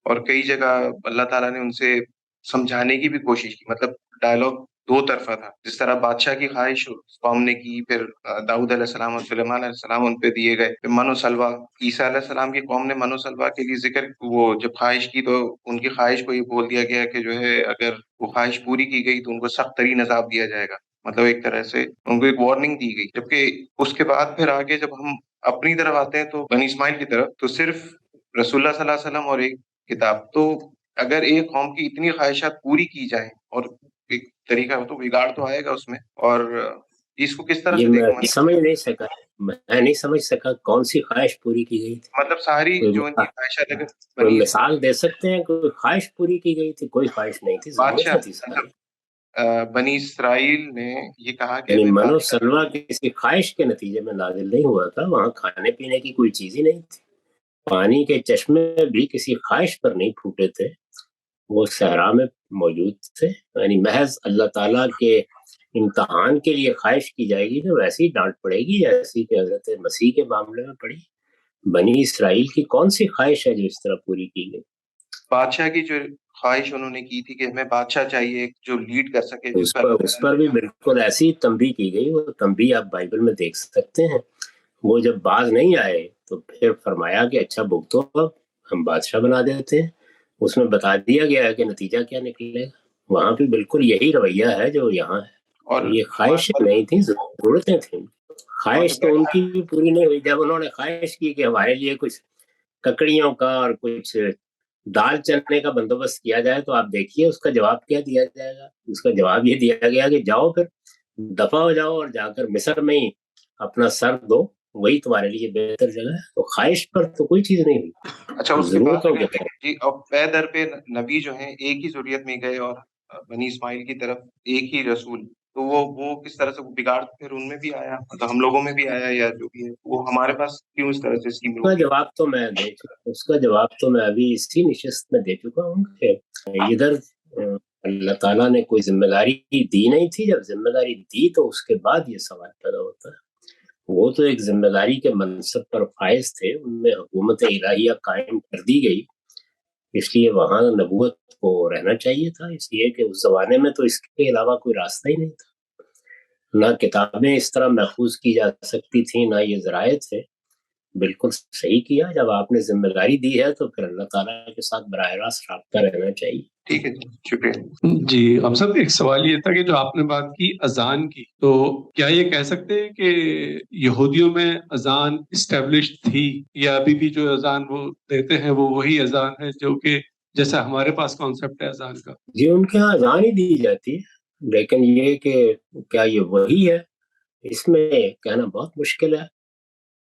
اور کئی جگہ اللہ تعالیٰ نے ان سے سمجھانے کی بھی کوشش کی. مطلب ڈائلاگ 2 طرفہ تھا. جس طرح بادشاہ کی خواہش قوم نے کی، پھر داؤد علیہ السلام اور سلیمان علیہ السلام ان پہ دیے گئے، پھر من و سلوہ عیسیٰ علیہ السلام کی قوم نے من و سلوہ کے لیے ذکر وہ جب خواہش کی تو ان کی خواہش کو یہ بول دیا گیا کہ جو ہے اگر وہ خواہش پوری کی گئی تو ان کو سخت ترین عذاب دیا جائے گا. مطلب ایک طرح سے ان کو ایک وارننگ دی گئی. جبکہ اس کے بعد پھر آگے جب ہم اپنی طرف آتے ہیں تو بنی اسماعیل کی طرف، تو صرف رسول اللہ صلی اللہ علیہ وسلم اور ایک کتاب. تو اگر ایک قوم کی اتنی خواہشات پوری کی جائیں اور ایک طریقہ ہو تو بگاڑ تو آئے گا اس میں. اور اس کو کس طرح یہ سے میں دیکھوں؟ سمجھ نہیں سکا، میں نہیں سمجھ سکا کون سی خواہش پوری کی گئی تھی. مطلب ساری جو ان کی خواہشات اگر کوئی مثال دے سکتے ہیں؟ کوئی خواہش پوری کی گئی تھی؟ کوئی خواہش نہیں تھی، بادشاہ ضرورت تھی ساری. بنی اسرائیل نے یہ کہا کہ یعنی من و سلوہ کسی خواہش کے نتیجے میں نازل نہیں ہوا تھا. وہاں کھانے پینے کی کوئی چیز ہی نہیں تھی. پانی کے چشمے بھی کسی خواہش پر نہیں پھوٹے تھے، وہ صحرا میں موجود تھے. یعنی محض اللہ تعالیٰ کے امتحان کے لیے خواہش کی جائے گی تو ویسی ڈانٹ پڑے گی جیسی کہ حضرت مسیح کے معاملے میں پڑی. بنی اسرائیل کی کون سی خواہش ہے جو اس طرح پوری کی گئی؟ بادشاہ کی جو خواہش انہوں نے کی تھی کہ ہمیں بادشاہ چاہیے جو لیڈ کر سکے، جس اس پر بھی بالکل ایسی تنبیہ کی گئی، وہ تنبیہ آپ بائبل میں دیکھ سکتے ہیں۔ وہ جب باز نہیں آئے تو پھر فرمایا کہ اچھا بھگتو، اب ہم بادشاہ بنا دیتے ہیں۔ اس میں بتا دیا گیا ہے کہ نتیجہ کیا نکلے گا۔ وہاں پہ بالکل یہی رویہ ہے جو یہاں ہے۔ اور یہ خواہشیں نہیں تھیں، ضرورتیں تھیں۔ خواہش تو ان کی بھی پوری نہیں ہوئی۔ جب انہوں نے خواہش کی کہ ہمارے لیے کچھ ککڑیوں کا اور کچھ دال چلنے کا بندوبست کیا جائے، تو آپ دیکھیے اس کا جواب کیا دیا جائے گا۔ اس کا جواب یہ دیا گیا کہ جاؤ، پھر دفع ہو جاؤ اور جا کر مصر میں ہی اپنا سر دو، وہی تمہارے لیے بہتر جگہ ہے۔ تو خواہش پر تو کوئی چیز نہیں ہوئی۔ اچھا، اس کے ضرورتوں کے بعد جی اب پے در پہ نبی جو ہیں ایک ہی ذریت میں گئے، اور بنی اسماعیل کی طرف ایک ہی رسول، تو وہ کس طرح سے بگاڑ پھر ان میں بھی آیا، تو ہم لوگوں میں بھی آیا، یا جو بھی ہے وہ ہمارے پاس کیوں اس طرح سے اسکیم اس کا جواب تو میں دے چکا، اس کا جواب تو میں ابھی اسی نشست میں دے چکا ہوں کہ ادھر اللہ تعالیٰ نے کوئی ذمہ داری دی نہیں تھی۔ جب ذمہ داری دی تو اس کے بعد یہ سوال پیدا ہوتا ہے۔ وہ تو ایک ذمہ داری کے منصب پر فائز تھے، ان میں حکومت الہیہ قائم کر دی گئی، اس لیے وہاں نبوت کو رہنا چاہیے تھا، اس لیے کہ اس زمانے میں تو اس کے علاوہ کوئی راستہ ہی نہیں تھا۔ نہ کتابیں اس طرح محفوظ کی جا سکتی تھیں، نہ یہ ذرائع تھے۔ بالکل صحیح کیا، جب آپ نے ذمہ داری دی ہے تو پھر اللہ تعالیٰ کے ساتھ براہ راست رابطہ رہنا چاہیے۔ ٹھیک ہے، شکریہ جی ہم سب ایک سوال یہ تھا کہ جو آپ نے بات کی اذان کی، تو کیا یہ کہہ سکتے ہیں کہ یہودیوں میں اذان اسٹیبلش تھی، یا ابھی بھی جو اذان وہ دیتے ہیں وہ وہی اذان ہے جو کہ جیسا ہمارے پاس کانسیپٹ ہے اذان کا؟ جی ان کے یہاں اذان ہی دی جاتی ہے، لیکن یہ کہ کیا یہ وہی ہے، اس میں کہنا بہت مشکل ہے،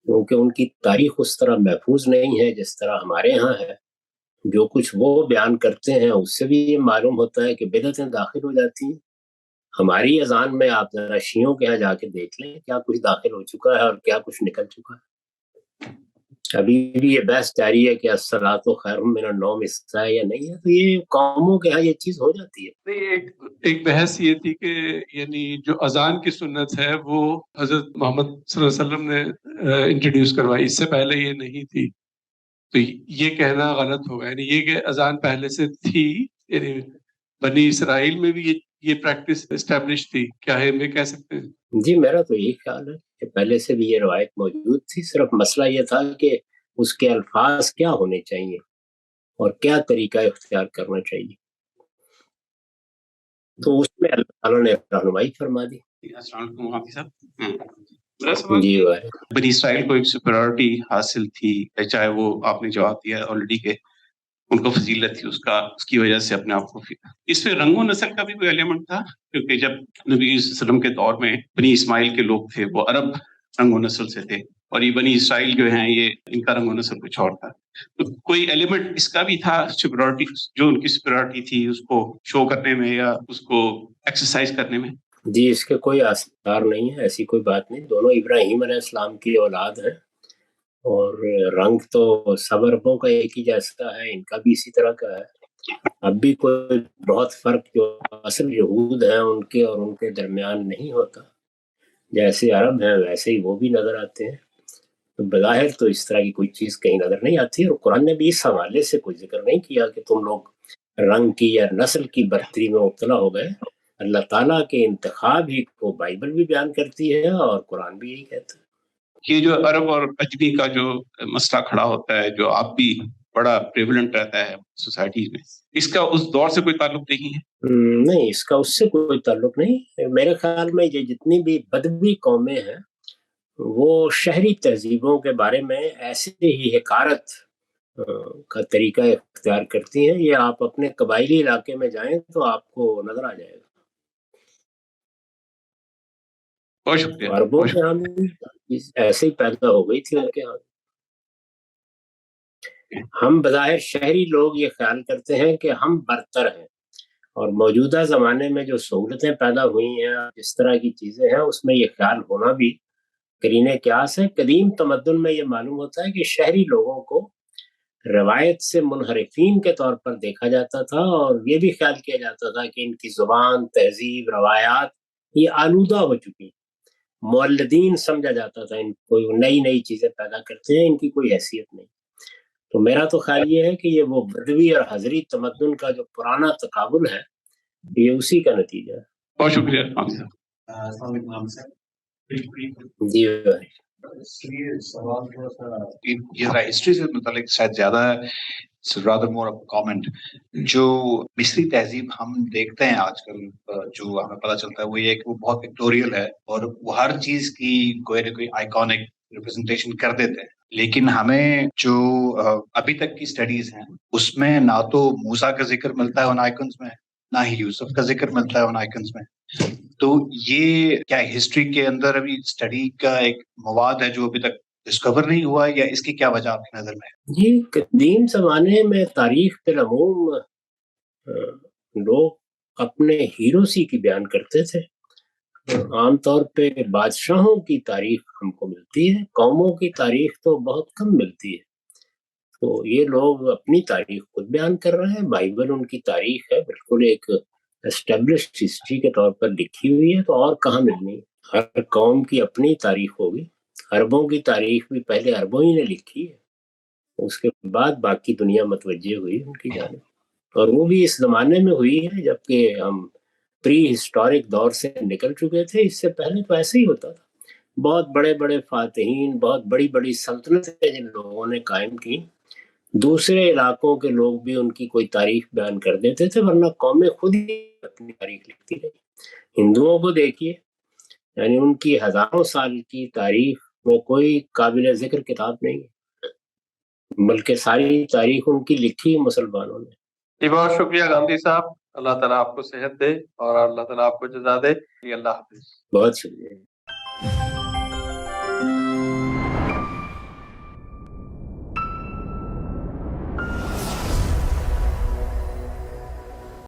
کیونکہ ان کی تاریخ اس طرح محفوظ نہیں ہے جس طرح ہمارے ہاں ہے۔ جو کچھ وہ بیان کرتے ہیں اس سے بھی یہ معلوم ہوتا ہے کہ بدعتیں داخل ہو جاتی ہیں۔ ہماری اذان میں آپ ذرا شیعوں کے یہاں جا کے دیکھ لیں کیا کچھ داخل ہو چکا ہے اور کیا کچھ نکل چکا ہے۔ ابھی بھی یہ بحث جاری ہے کہ الصلاۃ خیر من النوم حصہ ہے یا نہیں ہے، تو یہ قوموں کے یہاں یہ چیز ہو جاتی ہے۔ ایک بحث یہ تھی کہ یعنی جو اذان کی سنت ہے وہ حضرت محمد صلی اللہ علیہ وسلم نے انٹروڈیوس کروائی، اس سے پہلے یہ نہیں تھی، تو یہ کہنا غلط ہوگا، یعنی یہ کہ اذان پہلے سے تھی، یعنی بنی اسرائیل میں بھی یہ پریکٹس اسٹیبلش تھی، کیا ہے میں کہہ سکتے ہیں؟ جی میرا تو یہی خیال ہے کہ پہلے سے بھی یہ روایت موجود تھی، صرف مسئلہ یہ تھا کہ اس کے الفاظ کیا ہونے چاہیے اور کیا طریقہ اختیار کرنا چاہیے، تو اس میں اللہ تعالیٰ نے رہنمائی فرما دی۔ السلام علیکم حافظ صاحب۔ جی بنی اسرائیل کو ایک سپیریورٹی حاصل تھی، چاہے وہ آپ نے جواب دیا آلریڈی کہ ان کو فضیلت تھی، اس کی وجہ سے اپنے آپ کو اس میں رنگ و نسل کا بھی کوئی ایلیمنٹ تھا، کیونکہ جب نبی صلی اللہ علیہ وسلم کے دور میں بنی اسماعیل کے لوگ تھے وہ عرب رنگ و نسل سے تھے، اور یہ بنی اسرائیل جو ہیں یہ ان کا رنگ و نسل کچھ اور تھا، تو کوئی ایلیمنٹ اس کا بھی تھا سپیریورٹی، جو ان کی سپیریورٹی تھی اس کو شو کرنے میں یا اس کو ایکسرسائز کرنے میں؟ جی اس کے کوئی آثار نہیں ہے، ایسی کوئی بات نہیں، دونوں ابراہیم علیہ السلام کی اولاد ہیں، اور رنگ تو سب عربوں کا ایک ہی جیسا ہے، ان کا بھی اسی طرح کا ہے۔ اب بھی کوئی بہت فرق جو اصل یہود ہیں ان کے اور ان کے درمیان نہیں ہوتا، جیسے عرب ہیں ویسے ہی وہ بھی نظر آتے ہیں، تو بظاہر تو اس طرح کی کوئی چیز کہیں نظر نہیں آتی، اور قرآن نے بھی اس حوالے سے کوئی ذکر نہیں کیا کہ تم لوگ رنگ کی یا نسل کی برتری میں مبتلا ہو گئے۔ اللہ تعالیٰ کے انتخاب ہی کو بائبل بھی بیان کرتی ہے اور قرآن بھی یہی کہتا ہے۔ یہ جو عرب اور اجمی کا جو مسئلہ کھڑا ہوتا ہے، جو آپ بھی بڑا پریولنٹ رہتا ہے سوسائٹیز میں، اس کا اس دور سے کوئی تعلق نہیں ہے؟ نہیں، اس کا اس سے کوئی تعلق نہیں۔ میرے خیال میں یہ جتنی بھی بدوی قومیں ہیں وہ شہری تہذیبوں کے بارے میں ایسے ہی حقارت کا طریقہ اختیار کرتی ہیں، یہ آپ اپنے قبائلی علاقے میں جائیں تو آپ کو نظر آ جائے گا۔ بہت شکریہ۔ عربوں کے ہاں ایسے ہی پیدا ہو گئی تھی ان کے ہاں۔ ہم بظاہر شہری لوگ یہ خیال کرتے ہیں کہ ہم برتر ہیں، اور موجودہ زمانے میں جو سہولتیں پیدا ہوئی ہیں، جس طرح کی چیزیں ہیں، اس میں یہ خیال ہونا بھی قرینہ قیاس ہے۔ قدیم تمدن میں یہ معلوم ہوتا ہے کہ شہری لوگوں کو روایت سے منحرفین کے طور پر دیکھا جاتا تھا، اور یہ بھی خیال کیا جاتا تھا کہ ان کی زبان، تہذیب، روایات یہ آلودہ ہو چکی، مولدین سمجھا جاتا تھا، ان کو نئی نئی چیزیں پیدا کرتے ہیں، ان کی کوئی حیثیت نہیں۔ تو میرا تو خیال یہ ہے کہ یہ وہ بدوی اور حضری تمدن کا جو پرانا تقابل ہے یہ اسی کا نتیجہ ہے۔ بہت شکریہ جی سوال تھوڑا سا یہ ہسٹری سے متعلق شاید زیادہ ہے، rather more of a comment۔ جو مصری تہذیب ہم دیکھتے ہیں آج کل، جو ہمیں پتہ چلتا ہے وہ یہ کہ وہ بہت پکٹوریل ہے اور وہ ہر چیز کی کوئی نہ کوئی آئیکونک ریپرزنٹیشن کر دیتے ہیں، لیکن ہمیں جو ابھی تک کی اسٹڈیز ہیں اس میں نہ تو موسیٰ کا ذکر ملتا ہے ان آئیکنز میں، نہ ہی یوسف کا ذکر ملتا ہے ان آئیکنز میں۔ تو یہ کیا ہسٹری کے اندر ابھی اسٹڈی کا ایک مواد ہے جو ابھی تک ڈسکور نہیں ہوا ہے، یا اس کی کیا وجہ آپ کی نظر میں ہے؟ جی، قدیم زمانے میں تاریخ کے عموم لوگ اپنے ہیروسی کی بیان کرتے تھے۔ عام طور پہ بادشاہوں کی تاریخ ہم کو ملتی ہے، قوموں کی تاریخ تو بہت کم ملتی ہے۔ تو یہ لوگ اپنی تاریخ خود بیان کر رہے ہیں، بائبل ان کی تاریخ ہے، بالکل ایک اسٹیبلشڈ ہسٹری کے طور پر لکھی ہوئی ہے، تو اور کہاں ملنی ہے؟ ہر قوم کی اپنی تاریخ ہوگی۔ عربوں کی تاریخ بھی پہلے عربوں ہی نے لکھی ہے، اس کے بعد باقی دنیا متوجہ ہوئی ان کی جانب، اور وہ بھی اس زمانے میں ہوئی ہے جبکہ ہم پری ہسٹورک دور سے نکل چکے تھے۔ اس سے پہلے تو ایسے ہی ہوتا تھا، بہت بڑے بڑے فاتحین، بہت بڑی بڑی سلطنتیں جن لوگوں نے قائم کی، دوسرے علاقوں کے لوگ بھی ان کی کوئی تاریخ بیان کر دیتے تھے، ورنہ قومیں خود ہی اپنی تاریخ لکھتی رہی۔ ہندوؤں کو دیکھیے، یعنی ان کی ہزاروں سال کی تاریخ میں کوئی قابل ذکر کتاب نہیں ہے، بلکہ ساری تاریخ ان کی لکھی مسلمانوں نے۔ جی بہت شکریہ گاندھی صاحب، اللہ تعالیٰ آپ کو صحت دے اور اللہ تعالیٰ آپ کو جزا دے۔ اللہ حافظ۔ بہت شکریہ۔